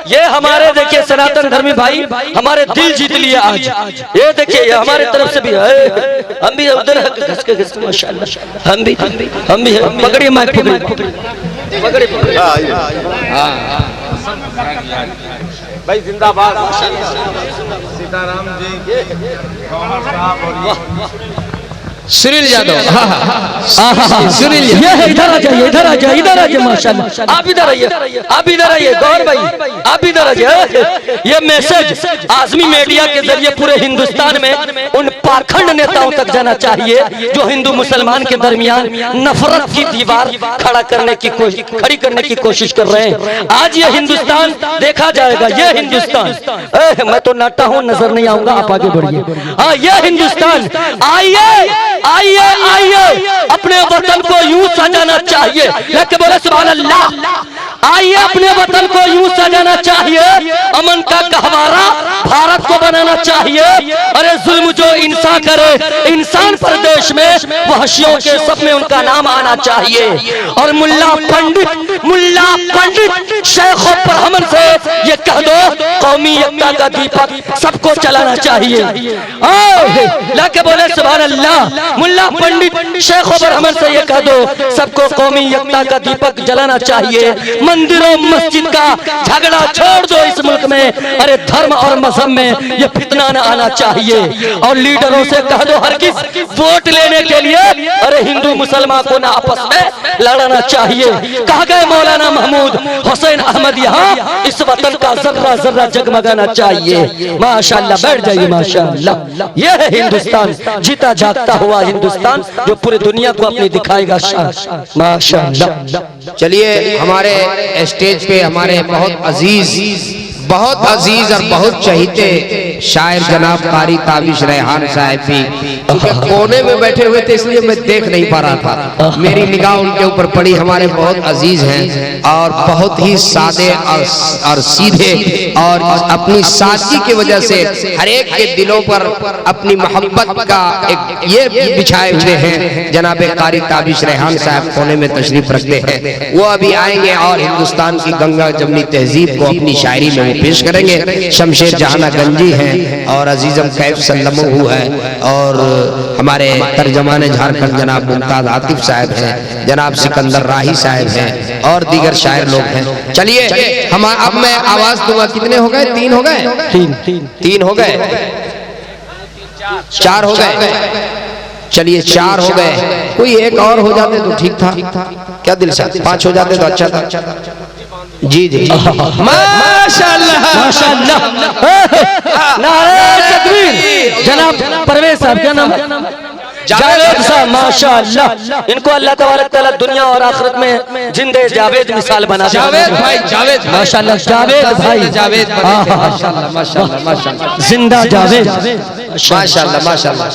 ये हमारे देखिए सनातन धर्मी भाई हमारे दिल जीत लिए आज। ये देखिए ये हमारे तरफ से भी है, हम भी उधर घस के माशाअल्लाह, हम भी पकड़िए माइक, पकड़िए भाई जिंदाबाद। सीताराम जी, सुनील यादव, सुनील ये है, इधर आ जाइए, इधर आ जाइए, इधर आ जाइए, माशाअल्लाह। आप इधर आइए, आप इधर आइए, गौर भाई आप इधर आ जाइए। ये मैसेज आज़मी मीडिया के जरिए पूरे हिंदुस्तान में उन पाखंड नेताओं तक जाना चाहिए जो हिंदू मुसलमान के दरमियान नफरत की दीवार खड़ी करने की कोशिश कर रहे हैं। आज ये हिंदुस्तान देखा जाएगा, ये हिंदुस्तान, मैं तो नाटा हूँ, नजर नहीं आऊंगा, आप आगे बढ़िए। हाँ, ये हिंदुस्तान, आइए आइए आइए, अपने वतन को यूं सजाना चाहिए। लेकिन बोले सुभान अल्लाह, आइए अपने वतन को यूं सजाना चाहिए, अमन का गहवारा भारत को बनाना चाहिए। अरे जुल्म जो इंसान करे इंसान पर देश में, वहशियों के सब में उनका नाम आना चाहिए। और मुल्ला पंडित शेख ब्राह्मण से ये कह दो, कौमी एकता का दीपक सबको चलाना चाहिए। लाके बोले सुभान अल्लाह। मुल्ला पंडित शेख ब्राह्मण से ये कह दो, सबको कौमी एकता का दीपक जलाना चाहिए। मंदिरों मस्जिद का झगड़ा छोड़ दो इस मुल्क में। अरे धर्म और मजहब में ये फितना न आना चाहिए। और लीडरों से कह दो हर किस वोट लेने के लिए अरे हिंदू मुसलमान को ना आपस में लड़ना चाहिए। कहा गए मौलाना महमूद हुसैन अहमद, यहाँ इस वतन का जर्रा जर्रा जगमगाना चाहिए। माशाअल्लाह, बैठ जाइए। माशाअल्लाह, ये है हिंदुस्तान, जीता जागता हुआ हिंदुस्तान जो पूरी दुनिया को अपनी दिखाएगा शान। माशाअल्लाह। चलिए, हमारे स्टेज पे हमारे बहुत अजीज और बहुत चहीते शायर जनाब कारी ताबिश रेहान साहब भी कोने में बैठे हुए थे, इसलिए मैं देख नहीं पा रहा था। मेरी निगाह उनके ऊपर पड़ी। हमारे बहुत अजीज हैं और बहुत ही सादे और सीधे, और अपनी सादगी की वजह से हर एक के दिलों पर अपनी मोहब्बत का एक ये बिछाए हुए हैं। जनाब कारी ताबिश रेहान साहब कोने में तशरीफ रखते हैं, वो अभी आएंगे और हिंदुस्तान की गंगा जमनी तहजीब को अपनी शायरी में पेश करेंगे। शमशेर जहाना गंजी हैं और अजीजम कैफ सल्लमहू है, और हमारे तर्जमान झारखंड जनाब मुमताज आतिफ साहब हैं, जनाब सिकंदर राही साहब हैं और दीगर शायर लोग हैं। चलिए, हम अब मैं आवाज दूंगा। कितने हो गए? 3 हो गए? तीन हो गए? 4 हो गए? चलिए, 4 हो गए। कोई एक और हो जाते तो ठीक था। क्या दिल साहब? 5 हो जाते तो अच्छा था। जी जी, माशाअल्लाह माशाअल्लाह। नारे तकबीर। जनाब परवेज साहब, क्या नाम? जावेद साहब, माशाअल्लाह। इनको अल्लाह तबारक तआला दुनिया और आखिरत में जिंदे जावेद मिसाल बना। जावेद भाई, जावेद माशाअल्लाह, जावेद भाई, जावेद माशाअल्लाह माशाअल्लाह माशाअल्लाह, जिंदा जावेद, माशाअल्लाह माशाअल्लाह,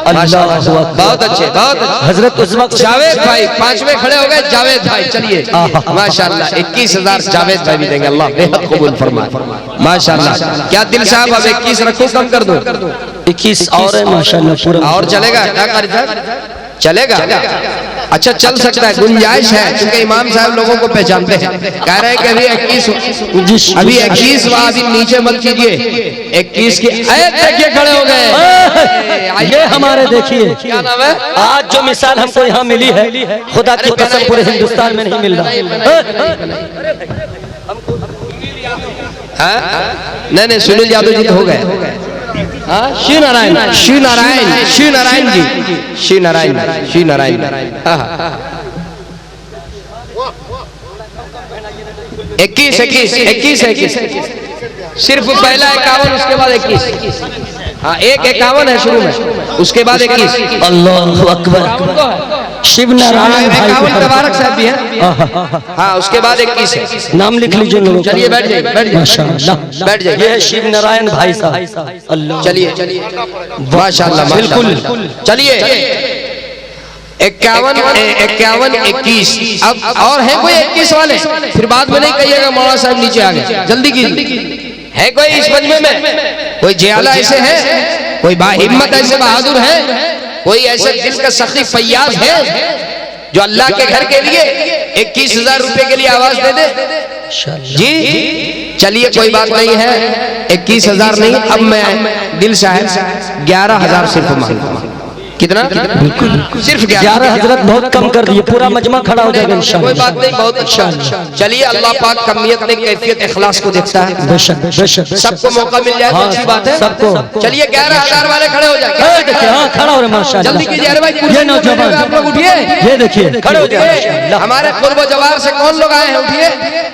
अल्लाह अकबर। बहुत अच्छे, बहुत अच्छे। हजरत उस वक्त जावेद भाई 5वें खड़े हो गए। जावेद भाई, चलिए माशाअल्लाह 21,000 जावेद भाई भी देंगे। अल्लाह बेहद कबूल फरमाए। माशाअल्लाह। क्या दिल साहब, अब 21 रखो, कम कर दो? 21 और है माशाअल्लाह, पूरा और चलेगा? क्या कारी साहब, चलेगा? अच्छा, चल सकता है, गुंजाइश है, क्योंकि इमाम साहब लोगों को पहचानते हैं। कह रहे हैं कि अभी 21 अभी नीचे मत कीजिए। 21 की देखिए खड़े हो गए। ये हमारे देखिए, क्या नाम है? आज जो मिसाल हमको यहाँ मिली है, खुदा की कसम पूरे हिंदुस्तान में नहीं मिल रहा। नहीं, सुनील यादव जी तो हो गए। श्री नारायण, श्री नारायण, श्री नारायण जी, श्री नारायण, श्री नारायण। 21 सिर्फ पहला 51, उसके बाद 21। हाँ, एक 51 है शुरू में, उसके बाद 21। अल्लाह अकबर। शिव नारायण 51 तबारक साहब भी है। हाँ, उसके बाद 21 है। नाम लिख लीजिए लोगों। चलिए, बैठ जाइए, बैठ जाइए, माशाअल्लाह, बैठ जाइए। ये है शिव नारायण भाई साहब। अल्लाह, चलिए, माशाअल्लाह, बिल्कुल। चलिए, 51 21। अब और है कोई 21 वाले? फिर बाद में नहीं कहिएगा मौलाना साहब नीचे आ गए। जल्दी कीजिए। है कोई इस मजमे में? कोई जियाला ऐसे है? कोई बाहिम्मत ऐसे बहादुर है? कोई ऐसे दिल का सख्ती फैयाज है जो अल्लाह के घर के लिए 21,000 रुपए के लिए आवाज दे दे? जी, चलिए, कोई बात नहीं है। 21,000 नहीं, अब मैं दिल साहब 11,000 सिर्फ मांगूंगा। कितना? बिल्कुल, सिर्फ 11। हजरत बहुत कम कर दिए, पूरा मजमा खड़ा हो जाएगा इंशाअल्लाह। कोई बात नहीं, बहुत अच्छा। चलिए, अल्लाह पाक कमियत में कैफियत इखलास को देखता है। बेशक बेशक, सबको मौका मिल जाए तो अच्छी बात है। सबको। चलिए, 11,000 वाले खड़े हो जाए। देखिए, हाँ खड़ा हो रहे माशाअल्लाह। जल्दी कीजिए। अरे भाई, ये नौजवान, आप लोग उठिए, ये देखिए खड़े हो जाए। हमारे कुर्ब जवार से कौन लोग आए हैं? उठिए।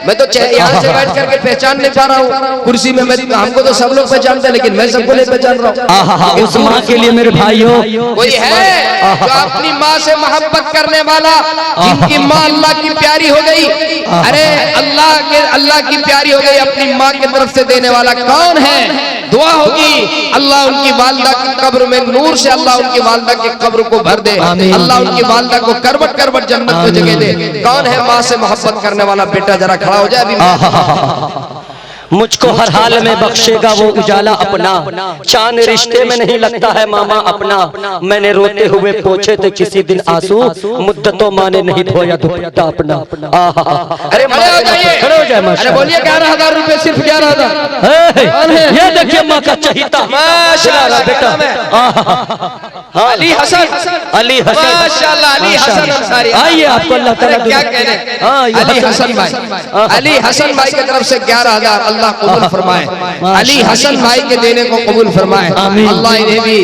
मैं तो यहाँ से बैठ करके पहचान नहीं पा रहा हूँ कुर्सी में। हमको तो सब लोग पहचानते हैं, लेकिन मैं सबको नहीं पहचान रहा हूँ। उस माँ के लिए मेरे भाइयों, कोई है जो अपनी माँ से मोहब्बत करने वाला, जिनकी माँ अल्लाह की प्यारी हो गई। अरे अल्लाह की प्यारी हो गई, अपनी माँ की तरफ से देने वाला कौन है? दुआ होगी अल्लाह उनकी वालदा की कब्र में नूर से अल्लाह उनकी वालदा की कब्र को भर दे, अल्लाह उनकी वालदा को करवट करवट जन्नत में जगह दे। कौन है माँ से मोहब्बत करने वाला? बेटा जरा खड़ा हो जाए अभी। मुझको हर हाल में बख्शेगा वो उजाला अपना, चांद रिश्ते में नहीं लगता है मामा अपना। मैंने रोते हुए पोछे थे किसी दिन आंसू, मुद्दतों माँ ने नहीं धोया दुपट्टा अपना। अरे खड़े हो जाए। अरे बोलिए 11,000 रुपए, सिर्फ 11,000। ये देखिए माँ का चहीता माशाल्लाह बेटा अली हसन, अली हसन माशाल्लाह अली हसन अंसारी। आइए आपको अल्लाह ताला क्या कहने। अली हसन भाई, अली हसन भाई की तरफ से 11,000 अल्लाह कबूल फरमाए। अली हसन भाई के देने को कबूल फरमाए। अल्लाह इन्हें भी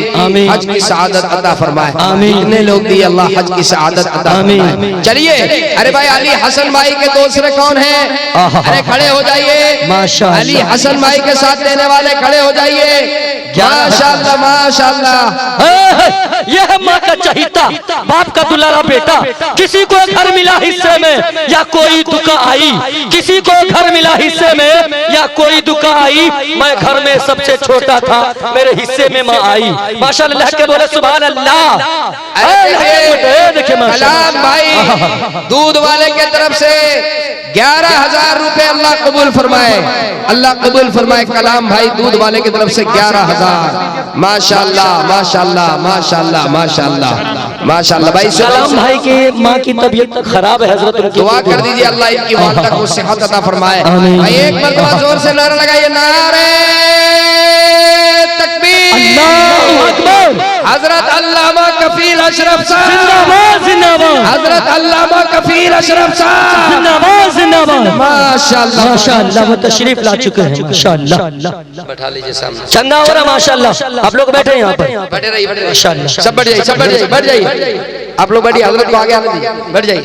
हज की सआदत अता फरमाए। कितने लोग दिए अल्लाह हज की सआदत अता फरमाए। चलिए अरे भाई अली हसन भाई के दूसरे कौन हैं? अरे खड़े हो जाइए। माशाल्लाह अली हसन भाई के साथ देने वाले खड़े हो जाइए। माशाल्लाह माशाल्लाह। यह है माँ का चहीता, बाप का दुलारा बेटा। किसी को घर मिला हिस्से में या कोई दुका आई, किसी को घर मिला हिस्से में या कोई दुका आई। मैं घर में सबसे छोटा था, मेरे हिस्से में माँ आई। माशाल्लाह के बोले सुभान अल्लाह। देखिए कलाम भाई दूध वाले के तरफ से 11,000 रुपए अल्लाह कबूल फरमाए, अल्लाह कबूल फरमाए। कलाम भाई दूध वाले की तरफ से 11,000। माशाल्लाह माशाल्लाह माशाल्लाह माशाल्लाह माशाल्लाह। भाई कलाम भाई की माँ की तबीयत खराब है, हजरत दुआ कर दीजिए अल्लाह इनकी वालदा को सेहत अता फरमाए। भाई एक मरतबा जोर से नारा लगाइए, नारे तकबीर, अल्लाहू अकबर। हजरत अल्लामा कफील अशरफ साहब जिंदाबाद जिंदाबाद, हजरत अल्लामा कफील अशरफ साहब जिंदाबाद जिंदाबाद। माशाल्लाह माशाल्लाह वो तशरीफ ला चुके हैं माशाल्लाह। बैठा लीजिए सामने। चंदा हो रहा माशाल्लाह। आप लोग बैठे यहाँ पर, बैठे रहिए माशाल्लाह। सब बैठ जाइए, सब बैठ जाइए, बैठ जाइए। आप लोग बैठिए, हजरत को आगे आने दीजिए। बैठ जाइए,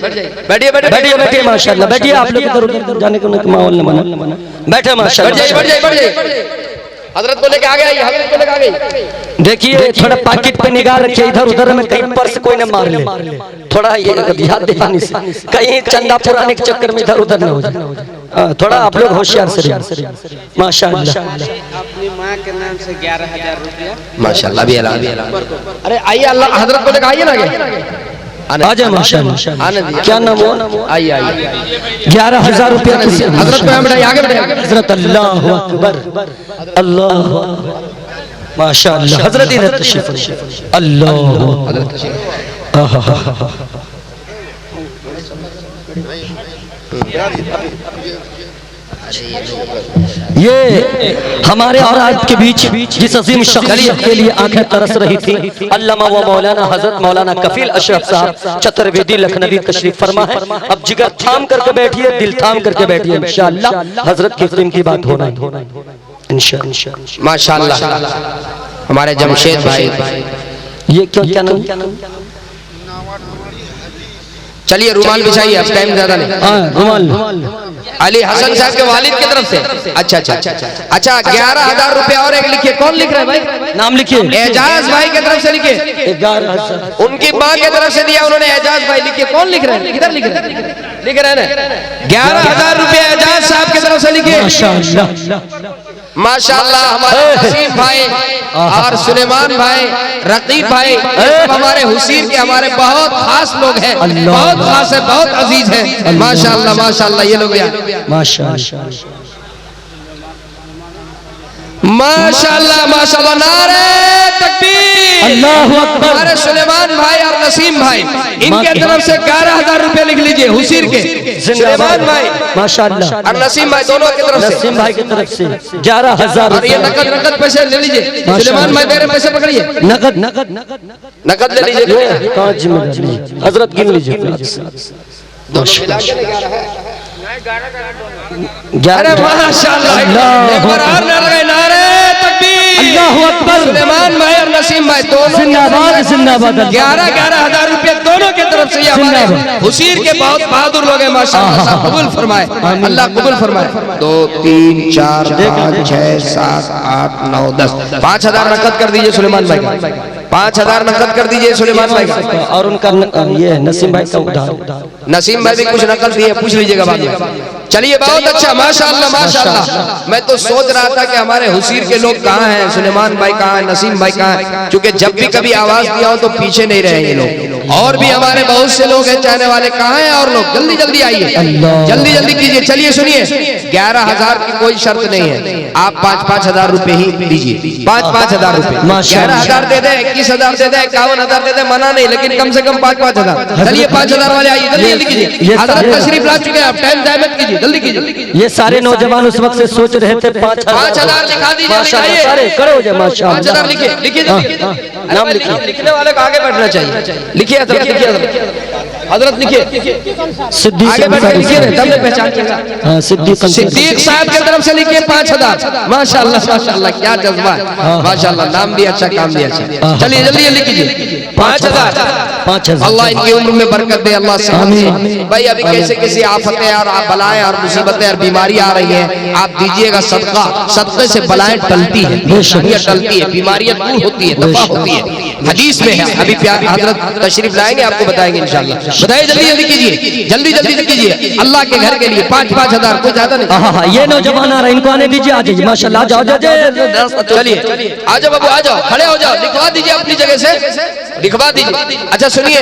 बैठिए बैठिए बैठिए माशाल्लाह। बैठिए आप लोग इधर उधर जाने का माहौल न बना, बैठे माशाल्लाह। बैठ जाइए, बैठ जाइए, बैठ जाइए। हजरत को लेके आगे आइए, हजरत को लेके आगे। देखिए थोड़ा पॉकेट पे निगाह रखिए, इधर उधर में कहीं पर्स कोई न मार ले। थोड़ा ये ध्यान देने से कहीं चंदा पुराने के चक्कर में इधर उधर न हो जाए। थोड़ा आप लोग होशियार से माशाल्लाह। अपनी माँ के नाम से 11,000 रुपया माशाल्लाह भी अल्लाह। अरे आइए, अल्लाह हजरत को लेके आइए ना आगे। आ जाए माशाल्लाह। आने दीजिए। क्या नाम हुआ? आइए आइए। 11,000 रुपया हजरत को बैठाइए, आगे बैठाइए। हजरत अल्लाह अकबर अल्लाह माशाल्लाह। हजरत इधर तशरीफ अल्लाह। ये हमारे और आपके बीच जिस अजीम शख्सियत के लिए आंखें तरस रही थी, अल्लामा व मौलाना हजरत मौलाना कफील अशरफ साहब चतुर्वेदी लखनवी तशरीफ फरमा है। अब जिगर थाम करके बैठिए, दिल थाम करके बैठिए, इंशाअल्लाह हजरत की फिल्म की बात होना इंशाअल्लाह। माशाल्लाह हमारे जमशेद भाई। ये क्या नाम? चलिए रुमाल बिछाइए, अब टाइम ज्यादा नहीं। हाँ रुमाल। अली हसन साहब के वालिद की तरफ से। अच्छा अच्छा अच्छा 11,000 रुपए और एक लिखिए। कौन लिख रहा है भाई? नाम लिखिए। एजाज भाई की तरफ से लिखिए। 11,000 उनकी माँ की तरफ से दिया उन्होंने, एजाज भाई लिखिए। कौन लिख रहे हैं? इधर लिख रहे हैं ना। 11,000 रुपए एजाज साहब की तरफ से लिखिए। माशाल्लाह माशाल्लाह। हमारे नसीम भाई और सुलेमान भाई, रकीब भाई, हमारे हुसीर के हमारे बहुत खास लोग हैं, बहुत खास है, बहुत अजीज है। माशाल्लाह माशाल्लाह। ये लोग माशाल्लाह माशाल्लाह माशाल्लाह। नारे तकबीर, अल्लाहू अकबर। हमारे सुलेमान भाई और नसीम भाई, इनके तरफ से 11,000 रुपए लिख लीजिए। हुसीर के सुलेमान भाई माशाल्लाह और नसीम भाई दोनों की तरफ से। नसीम भाई की तरफ से 11,000 और ये नकद पैसे ले लीजिए। सुलेमान भाई मेरे पैसे पकड़िए, नकद नकद ले लीजिए। हजरत गिन लीजिए। अरे माशाल्लाह। एक बार और नारे तकबीर, अल्लाहू अकबर। सुलेमान भाई और नसीम भाई दोनों जिंदाबाद जिंदाबाद। 11,000 रुपए दोनों की तरफ से। ये हमारे हुसीर के बहुत बहादुर लोग हैं माशाल्लाह। कबूल फरमाए, अल्लाह कबूल फरमाए। 2 3 4 5 6 7 8 9 10 5,000 नकद कर दीजिए सुलेमान भाई। 5,000 नकद कर दीजिए सुलेमान भाई का। और उनका ये नसीम भाई का उधार। नसीम भाई भी कुछ नकल दिए, पूछ लीजिएगा बाद में। चलिए बहुत अच्छा, माशाअल्लाह माशाअल्लाह। मैं तो सोच रहा था कि हमारे हुसीर के लोग कहाँ हैं, सुलेमान भाई कहाँ हैं, नसीम भाई कहाँ हैं, क्योंकि जब भी कभी आवाज दिया हो तो पीछे नहीं रहेंगे लोग। और भी हमारे बहुत से लोग हैं चाहने वाले, कहाँ हैं और लोग, जल्दी जल्दी आइए, जल्दी जल्दी कीजिए। चलिए सुनिए, 11,000 की कोई शर्त नहीं है, आप 5-5 हजार रुपए ही दीजिए, 5-5 हजार रुपए। 11,000 दे दे, 21,000 दे दे, 51,000 दे दे, मना नहीं, लेकिन कम से कम 5-5 हजार। चलिए 5 हजार वाले आइए, जल्दी जल्दी कीजिए। हजरत तशरीफ ला चुके हैं, आप टाइम जाया मत कीजिए, जल्दी कीजिए। ये सारे नौजवान उस वक्त से सोच रहे थे 5,000 लिखा दीजिए, माशाअल्लाह सारे करो जय माशाअल्लाह। 5,000 लिखिए, लिखिए नाम लिखिए। लिखने वाले को आगे बैठना चाहिए। लिखिए हजरत, लिखिए हजरत, लिखिए सिद्दीक आगे बैठ के लिखिए, तब मैं पहचानिएगा। हाँ सिद्दीक साहब की तरफ से लिखिए 5,000। माशाअल्लाह माशाअल्लाह, क्या जज्बा है, माशाअल्लाह, नाम भी अच्छा, काम भी अच्छा। चलिए जल्दी जल्दी कीजिए, 5,000। अल्लाह इनकी उम्र में बरकत दे, अल्लाह से भाई। अभी कैसे कैसी आफतें और बलाएं और मुसीबतें और बीमारी आ रही है, आप दीजिएगा सदका, सदके से बलाएं टलती है, परेशानियां टलती है, बीमारियां दूर होती है, दफा होती है, हदीस में है। अभी प्यार हजरत तशरीफ लाएंगे, आपको बताएंगे इंशाअल्लाह। बताइए जल्दी जल्दी कीजिए, जल्दी जल्दी कीजिए, अल्लाह के घर के लिए 5-5 हजार, कोई ज्यादा नहीं। हाँ, ये नौजवान आ रहे हैं, इनको आने दीजिए, आ जाइए माशाअल्लाह, जाओ जाओ। चलिए आ जाओ बाबू, आ जाओ, खड़े हो जाओ, लिखवा दीजिए अपनी जगह से, लिखवा दीजिए। अच्छा सुनिए,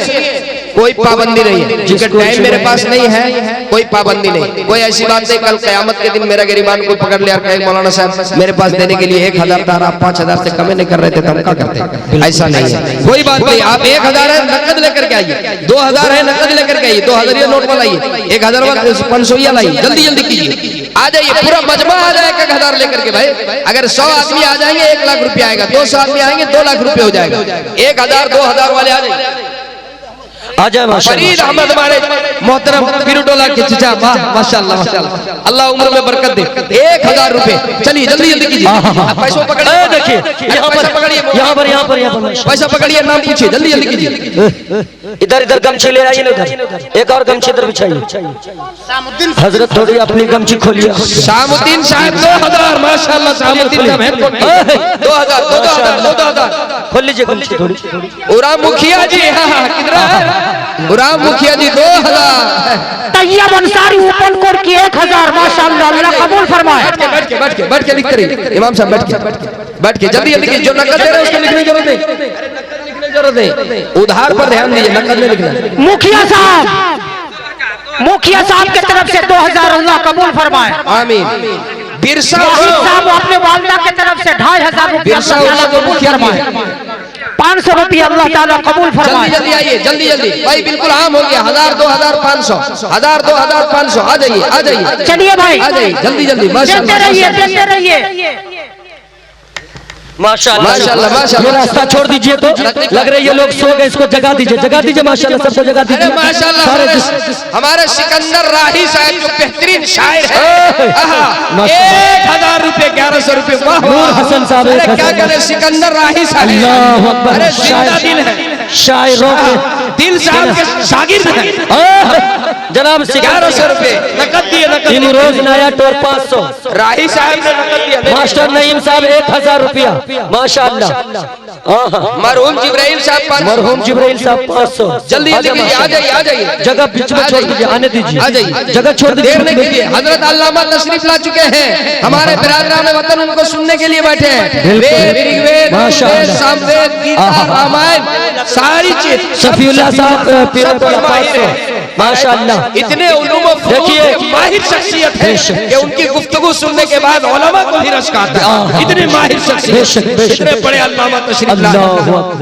कोई पाबंदी नहीं है, जिसका टाइम मेरे पास नहीं है, कोई पाबंदी नहीं, कोई ऐसी बात नहीं कल क़यामत के दिन मेरा गिरबान को पकड़ लिया और कहे मौलाना साहब मेरे पास देने के लिए 1,000 था, आप 5,000 से कम नहीं कर रहे थे, तो हम क्या करते? ऐसा नहीं है, कोई बात नहीं। आप 1,000 है नकद लेकर के आइए, 2,000 है नकद लेकर के आइए, 2,000 नोट वाला आइए, 1,000 500 लाइए, जल्दी जल्दी कीजिए, आ जाइए, पूरा मजमा आ जाएगा 1,000 लेकर के भाई। अगर 100 आदमी आ जाएंगे 1 लाख रुपया आएगा, 200 आदमी आएंगे 2 लाख रुपये हो जाएगा। 1,000 2,000 वाले आ जाइए, आ जाए माशाअल्लाह। फरीद अहमद हमारे मोहतरम पीरुटोला के चचा, माशाअल्लाह माशाअल्लाह, अल्लाह उम्र में बरकत दे। 1,000 रुपए, चलिए जल्दी जल्दी कीजिए, पैसा पकड़िए, देखिए यहाँ पर पैसा पकड़िए, नाम पूछिए, जल्दी जल्दी कीजिए। इधर इधर गमछी ले आइए, उधर एक और गमछी इधर बिछाइए। हजरत थोड़ी अपनी गमछी खोलिए। शामुद्दीन साहब 2,000, माशाअल्लाह, शामुद्दीन साहब 2,000 खोल लीजिए गमछी थोड़ी। उराम मुखिया जी, हाँ कितना है? उराम मुखिया जी 2,000। तैयब अंसारी ओपन कोर्ट की 1,000, माशाअल्लाह, अल्लाह कबूल फरमाए। बैठ के लिखते रहिए इमाम साहब, बैठ के जल्दी जल्दी, जो नकद दे रहे हैं उसको लिखने की जरूरत नहीं, उधार पर ध्यान दीजिए, नकद में लिखना। मुखिया साहब की तरफ से 2,000, अल्लाह कबूल फरमाए, आमीन। बिरसा साहब अपने वालिदा की तरफ से 2,500 रुपया कबूल फरमाए, 500 रुपया अल्लाह ताला कबूल फरमाए। जल्दी आइए, जल्दी जल्दी भाई, बिल्कुल आम हो गया, 1,000 2,000 500, 1,000 2,000 500, आ जाइए आ जाइए, चलिए भाई आ जाइए, जल्दी जल्दी, देते रहिए। माशाअल्लाह माशाअल्लाह माशाअल्लाह। ये रास्ता छोड़ दीजिए, तो लग रही है लोग सो गए, इसको जगा दीजिए, जगा दीजिए माशाअल्लाह, सबको जगा दीजिए माशाअल्लाह। हमारे सिकंदर राही साहब जो बेहतरीन शायर है, 1,000 रुपए, 1,100 रुपए। नूर हसन साहब, क्या कहते, सिकंदर राही साहब, अल्लाह अकबर, अरे जिंदा दिल है, शायरों के दिल साहब के शागिर्द हैं जनाब। 1,100 रुपए नकद दिए, नकद। रोज नया टोर 500, राही साहब ने नकद दिया। मास्टर नईम साहब 1,000 रुपया, माशाअल्लाह। मरहूम जिब्राइल साहब 500, मरहूम जिब्राइल साहब 500। जल्दी जल्दी कीजिए, आ जाइए आ जाइए, जगह बीच में छोड़ दीजिए, आने दीजिए, आ जाइए, जगह छोड़ दीजिए, देर नहीं कीजिए। हजरत अल्लामा तशरीफ ला चुके हैं, हमारे बिरादरान वतन उनको सुनने के लिए बैठे हैं। वेद ऋग्वेद सामवेद गीता रामायण सारी चीज। सफीउल्लाह साहब 500, माशाअल्लाह। इतने उलूम देखिए, माहिर शख्सियत है कि उनकी गुफ्तगू सुनने के बाद उलमा को भी रश्क आता है, इतने माहिर शख्सियत, इतने बड़े अल्लामा तशरीफ ला,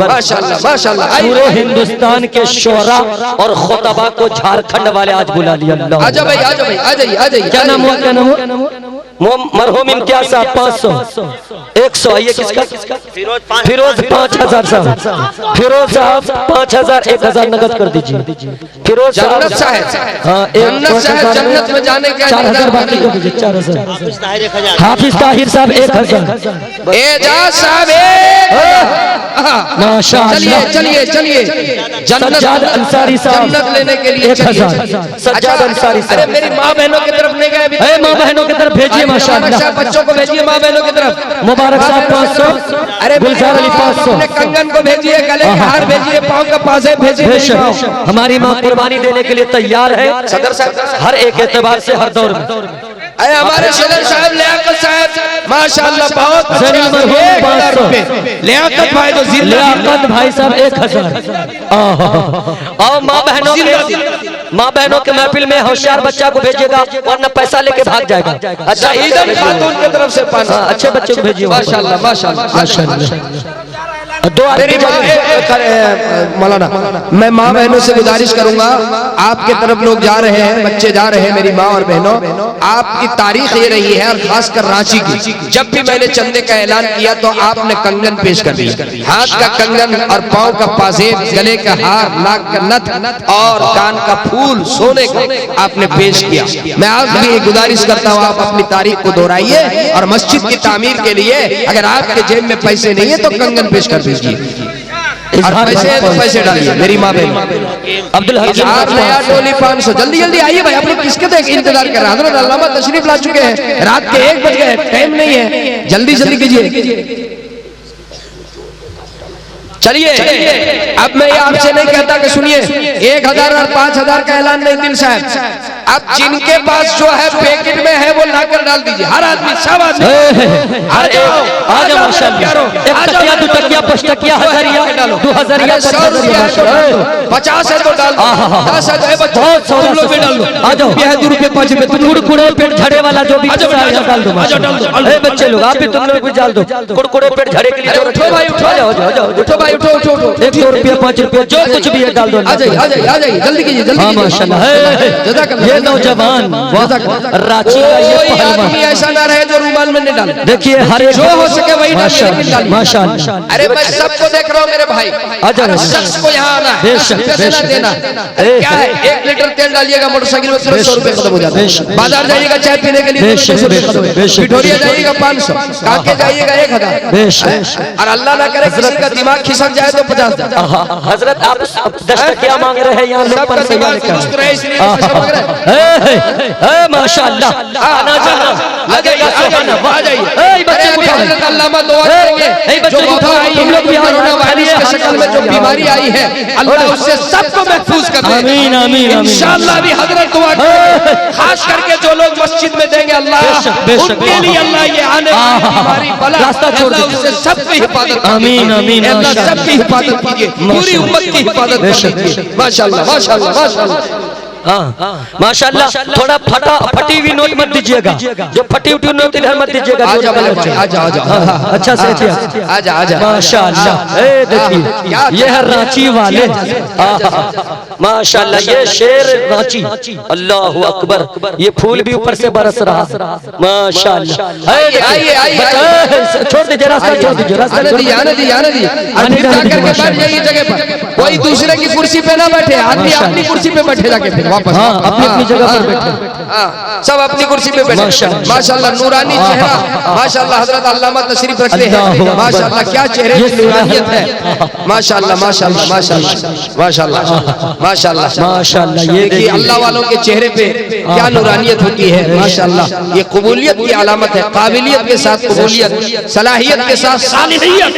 माशाअल्लाह माशाअल्लाह। पूरे हिंदुस्तान के शोरा और खुतबा को झारखंड वाले आज बुला लिया। अल्लाह, आजा भाई, आजा भाई, आ जाइए आ जाइए। क्या नाम हुआ, क्या नाम हुआ? मरहूम इम्तियाज साहब 500, 100। आइए किसका? फिरोज 5,000 साहब, फिरोज साहब 5,000, 1,000 नकद कर दीजिए। फिरोज जन्नत साहब, हाँ, जन्नत साहब, जन्नत में जाने के 4,000 बाकी कर दीजिए, 4,000। हाफिज ताहिर साहब 1,000। एजाज साहब माशाअल्लाह। चलिए चलिए, सज्जाद अंसारी साहब जन्नत लेने के लिए 1,000। सज्जाद अंसारी साहब, अरे मेरी माँ बहनों की तरफ नहीं गए, माँ बहनों की तरफ भेजिए आइए माशाअल्लाह। बच्चों को भेजिए माँ बहनों की तरफ। मुबारक साहब 500, अरे गुलजार अली 500, अपने कंगन को भेजिए, गले के हार भेजिए, पाँव का पाजे भेजिए। बेशक हमारी माँ कुर्बानी देने के लिए तैयार है सदर साहब, हर एक एतबार से हर दौर में। अरे हमारे सदर साहब लियाकत साहब माशाअल्लाह बहुत जलील मरहूम 500, लियाकत भाई तो लियाकत भाई साहब 1000। और माँ बहनों के महफिल में होशियार बच्चा को भेजिएगा वरना पैसा लेके भाग जाएगा। अच्छा ईदन खातून की तरफ से पाना। अच्छे बच्चे को भेजिए माशाअल्लाह माशाअल्लाह माशाअल्लाह। मेरी मौलाना मैं माँ बहनों से गुजारिश करूंगा, आपके तरफ लोग जा रहे हैं, बच्चे जा रहे हैं, मेरी माँ और बहनों, आपकी तारीख ये रही है और खासकर रांची की, जब भी मैंने चंदे का ऐलान किया तो आपने कंगन पेश कर दिया, हाथ का कंगन और पाँव का पाजेब, गले का हार, नाक का नथ और कान का फूल सोने का आपने पेश किया। मैं आज भी गुजारिश करता हूँ आप अपनी तारीख को दोहराइए और मस्जिद की तामीर के लिए अगर आपके जेब में पैसे नहीं है तो कंगन पेश कर दीजिए और पैसे डालिए। मेरी माँ बहन अब्दुल हकीम आप नया टोली 500 जल्दी जल्दी आइए भाई, आप लोग किसके देख इंतजार कर रहे हैं? हज़रत अल्लामा तशरीफ ला चुके हैं, रात के 1 बज गए, टाइम नहीं है, जल्दी जल्दी कीजिए। चलिए अब मैं ये आपसे नहीं कहता कि सुनिए 1000 और 5000 का ऐलान नहीं दिल साहब, अब जिनके पास जो है पैकेट में है वो लाकर डाल दीजिए, हर आदमी सब आदमी आ जाओ माशाअल्लाह। एक तकिया, 2 तकिया, 5 तकिया, 1000 2000 50 है तो डाल दो, 10 है तो बहुत तुम लोग भी डाल दो। आ जाओ 2 रुपये 5 रुपये तुम कुड़कुड़े पेट झड़े वाला जो भी डाल दो। ए बच्चे लोग आप भी तुम लोग भी डाल दो, कुड़कुड़े पेट झड़े के लिए उठो भाई उठो, उठो भाई उठो उठो उठो, 1 2 रुपया 5 रुपया जो कुछ भी है डाल दो। आ जाइए आ जाइए आ जाइए, जल्दी कीजिए जल्दी कीजिए। माशाल्लाह ये नौजवान रांची का ये पहलवान ऐसा ना रहे जो रुमाल में नहीं डाले। देखिए हर एक जो हो सके वही डालिए माशाल्लाह। अरे मैं सबको देख रहा हूँ मेरे भाई, हर शख्स को यहाँ आना है, पैसे ना देना। क्या है 1 लीटर तेल डालिएगा मोटरसाइकिल में 100 रुपए खत्म हो जाता है। बाजार जाइएगा चाय पीने के लिए 200 रुपए खत्म है, पिठोरिया जाइएगा 500, काके जाइएगा 1000 और अल्लाह ना करे किसी का दिमाग खिसक जाए तो 50। हजरत आप 10 टकिया मांग रहे हैं यहाँ लोग पर से माशाअल्लाह। आना जाना लगेगा सुहाना। आ जाइए बच्चे अल्लामा दुआ करेंगे जो तुम लोग भी कोरोना वायरस के शक्ल में जो बीमारी आई है अल्लाह उससे सबको महफूज कर दे। आमीन आमीन इंशाअल्लाह भी हजरत दुआ करेंगे, खास करके जो लोग मस्जिद में देंगे अल्लाह उनके लिए अल्लाह ये आने वाली बीमारी बला रास्ता छोड़ दे, उससे सबकी हिफाजत। आमीन आमीन अल्लाह सबकी हिफाजत कीजिए, पूरी उम्मत की हिफाजत कीजिए। माशाअल्लाह माशाअल्लाह माशाअल्लाह माशाल्लाह। थोड़ा फटी हुई नोट मत दीजिएगा, जो फटी हुई नोट इधर मत दीजिएगा। अच्छा से आजा माशाल्लाह। देखिए ये है रांची वाले माशाल्लाह, ये शेर रांची। अल्लाह अकबर, ये फूल भी ऊपर से बरस रहा माशाल्लाह। छोड़ दीजिए रास्ता, छोड़ दीजिए रास्ता, आने दीजिए जाकर के बैठ जाइए जगह पर, कोई दूसरे की कुर्सी पे ना बैठे, आदमी अपनी कुर्सी पे बैठे जाके वापस अपनी अपनी जगह पर बैठे, सब अपनी कुर्सी पे बैठे। माशाल्लाह नूरानी चेहरा, माशाल्लाह हजरत अल्लामा तशरीफ रखते हैं, माशाल्लाह क्या चेहरे की नूरानियत है। माशाल्लाह माशाल्लाह माशाल्लाह माशाल्लाह माशाल्लाह माशाल्लाह। ये देखिए अल्लाह वालों के चेहरे पे क्या नूरानियत होती है माशाल्लाह। ये कबूलियत की अलामत है, काबिलियत के साथ कबूलियत, सलाहियत के साथ सालिहियत।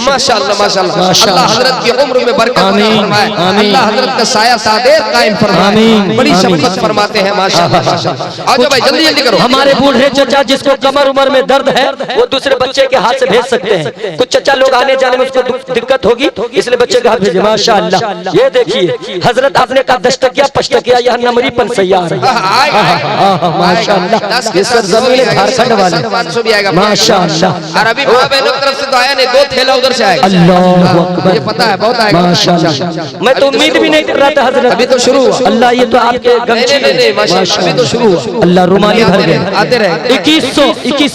माशाल्लाह माशाल्लाह। अल्लाह हजरत की उम्र में बरकत फरमाए, अल्लाह हजरत का साया सादेर कायम फरमाए, बड़ी शफकत फरमाते हैं माशाअल्लाह माशाअल्लाह। आओ भाई जल्दी जल्दी करो। हमारे बूढ़े चचा जिसको कमर उमर में दर्द है वो दूसरे बच्चे के हाथ से भेज सकते हैं। कुछ चचा लोग आने जाने में उसको दिक्कत होगी इसलिए बच्चे के हाथ भेजे माशाअल्लाह। ये देखिए हजरत आपने कहा 10 टकिया 5 टकिया, यहाँ नमरी पन सैयार माशाअल्लाह। ये सर जमीन झारखंड वाले 500 भी आएगा माशाअल्लाह। और अभी माँ बहनों की तरफ से तो आया नहीं, 2 थैला उधर से आएगा। अल्लाह अकबर, ये पता है बहुत आएगा माशाअल्लाह। मैं तो उम्मीद भी नहीं कर रहा था हजरत, अभी तो शुरू हुआ। अल्लाह ये तो आपके गमछे नहीं माशाअल्लाह अभी तो शुरू हुआ। अल्लाह रुमाली भर गए, आते रहे 2121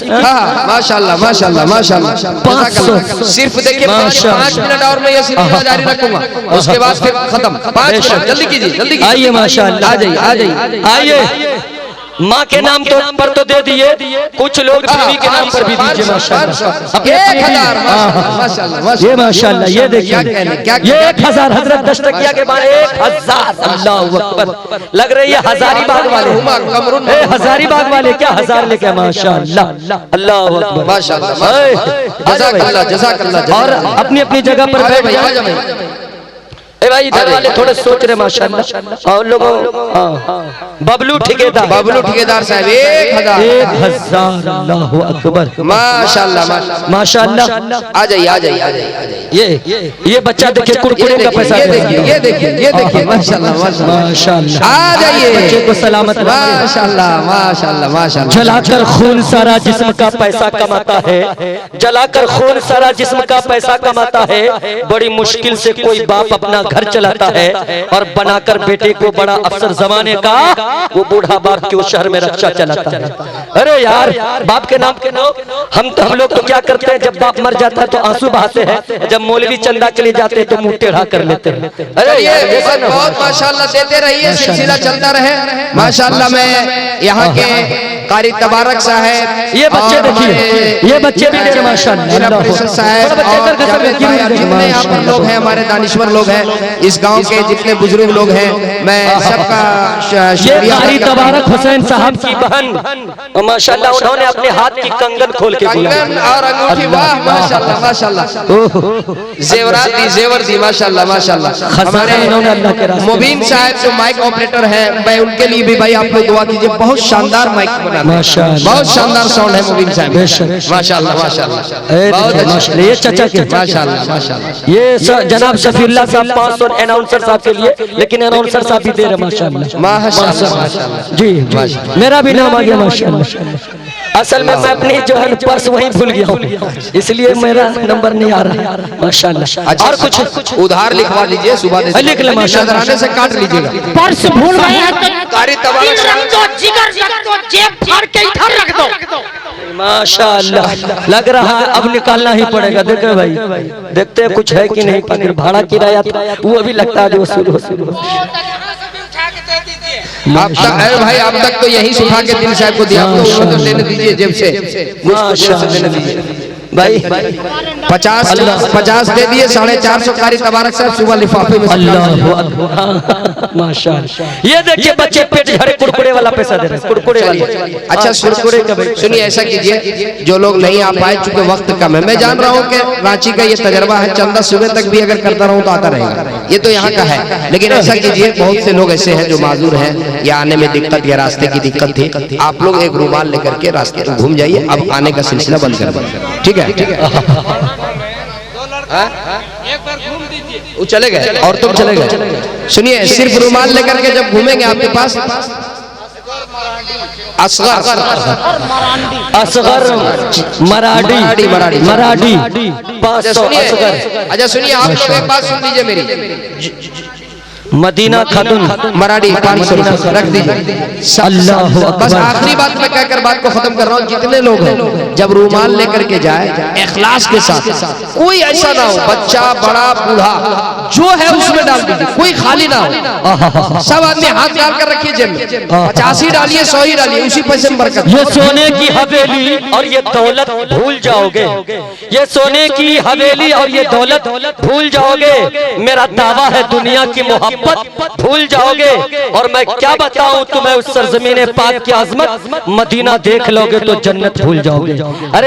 माशाअल्लाह माशाअल्लाह माशाअल्लाह 500 सिर्फ देखिए 5 मिनट और मैं ये सिलसिला जारी रखूंगा, उसके बाद फिर खत्म। 5 मिनट जल्दी कीजिए जल्दी कीजिए। आइए माशाअल्लाह, आ जाइए आ जाइए आइए माँ के नाम तो पर तो दे दिए, कुछ लोग बीवी के नाम पर भी दीजिए माशाल्लाह। 1000 माशाल्लाह, ये माशाल्लाह, ये देखिए ये 1000 हजरत 10 टकिया के बाद 1000। अल्लाह अकबर, लग रही है हजारीबाग वाले, हजारीबाग वाले क्या 1000 लेके माशाल्लाह। अल्लाह अकबर माशाल्लाह, जज़ाकल्लाह जज़ाकल्लाह। और अपनी अपनी जगह पर बैठ जाए। ए भाई इधर वाले थोड़े सोच रहे माशाल्लाह। और लोगों बबलू ठेकेदार साहब 1000। अल्लाह अकबर माशाल्लाह माशाल्लाह। आ जाइए आ जाइए आ जाइए। ये बच्चा देखिए कुरकुरे का पैसा, ये देखिए माशाल्लाह माशाल्लाह। आ जाइए, बच्चे को सलामत माशाल्लाह माशाल्लाह माशाल्लाह। जलाकर खून सारा जिस्म का पैसा कमाता है, जलाकर खून सारा जिस्म का पैसा कमाता है। बड़ी मुश्किल से कोई बाप अपना घर चलाता है और बनाकर बेटे को बड़ा अफसर जमाने का वो बूढ़ा बाप क्यों शहर में रक्षा चलाता है। अरे यार बाप के नाम हम लोग तो क्या करते हैं, जब बाप मर जाता है तो आंसू बहाते हैं, जब मौलवी चंदा के लिए जाते हैं तो मुंह टेढ़ा कर लेते हैं। अरे यार बहुत माशाल्लाह देते रहिए, सिलसिला चलता रहे माशाल्लाह। मैं यहाँ के कारी तबारक साहब, ये बच्चे देखिए, ये बच्चे भी दे माशाल्लाह साहब, जितने यहाँ पर लोग हैं हमारे दानिश्वर लोग हैं, इस गांव के जितने बुजुर्ग लोग हैं, मैं सबका शुक्रिया। कारी तबारक हुसैन साहब की बहन माशाल्लाह, उन्होंने अपने हाथ की कंगन खोल के कंगन और अंगूठी, वाह माशाल्लाह माशाल्लाह। जेवर दी माशाल्लाह माशाल्लाह। हमारे मुबीन साहब जो माइक ऑपरेटर हैं, मैं उनके लिए भी भाई आप लोग दुआ कीजिए। बहुत शानदार माइक बनाते हैं, बहुत शानदार साउंड है मुबीन साहब माशाल्लाह माशाल्लाह। ये चाचा के माशाल्लाह माशाल्लाह। ये जनाब शफीउल्लाह साहब 500 अनाउंसर साहब के लिए, लेकिन अनाउंसर साहब भी दे रहे माशाल्लाह माशाल्लाह जी। मेरा भी नाम आ गया माशाल्लाह। असल में मैं अपनी जो है पर्स वहीं भूल गया हूँ, इसलिए मेरा नंबर नहीं आ रहा माशाल्लाह। और कुछ उधार लिखवा लीजिए, सुबह लिख ले माशाल्लाह, से काट लीजिएगा। पर्स भूल गए हैं तो कारी तबारक रख दो, जिगर रख दो, जेब फाड़ के इधर रख दो। माशाल्लाह। लग रहा है अब निकालना ही पड़ेगा। देखो भाई, देखते हैं कुछ है कि नहीं। पनीर भाड़ा किराया वो भी लगता है जो वसूल अब तक, अरे भाई अब तक तो यही सुखा के दिल साहब को दिया, तो लेने दीजिए जेब से, देने दीजिए भाई। 50 दे दिए, 450 कारी तबारक साहब सुबह लिफाफे में। अल्लाह माशाल्लाह। ये देखिए बच्चे पेट भरे कुरकुरे वाला पैसा दे रहे हैं, कुरकुरे वाली। अच्छा सुनिए, ऐसा कीजिए, जो लोग नहीं आ पाए चूंकि वक्त कम है, मैं जान रहा हूँ कि रांची का ये तजर्बा है, चंदा सुबह तक भी अगर करता रहूँ तो आता रहेगा, ये तो यहाँ का है। लेकिन ऐसा कीजिए, बहुत से लोग ऐसे हैं जो माजूर हैं या आने में दिक्कत या रास्ते की दिक्कत थी, आप लोग एक रुमाल लेकर के रास्ते में घूम जाइए। अब आने का सिलसिला बंद कर दीजिए, ठीक है? एक बार घूम दीजिए, वो चले गए और तुम चले गए। सुनिए, सिर्फ रुमाल लेकर के जब घूमेंगे आपके पास असगर मराठी 500 असगर। अच्छा सुनिए, आप लोग एक बात सुन लीजिए मेरी। मदीना खातून मराठी 500 रख दीजिए। अल्लाह बस आखिरी बात मैं कहकर बात को खत्म कर रहा हूँ। जितने लोग हैं जब रुमाल लेकर के जाए इखलास के साथ, कोई ऐसा ना हो बच्चा बड़ा बूढ़ा जो है उसमें डाल दीजिए, कोई खाली ना हो। सब आदमी हाथ डाल कर रखिए जेब में, 50 ही डालिए, 100 ही डालिए, उसी पैसे में बरकत। ये सोने की हवेली और ये दौलत भूल जाओगे, ये सोने की हवेली और ये दौलत भूल जाओगे। मेरा दावा है दुनिया की मोहब्बत भूल जाओगे। और मैं क्या बताऊं तुम्हें, उस सरजमीन पाक की आजमत, मदीना देख लोगे तो जन्नत भूल जाओगे। अरे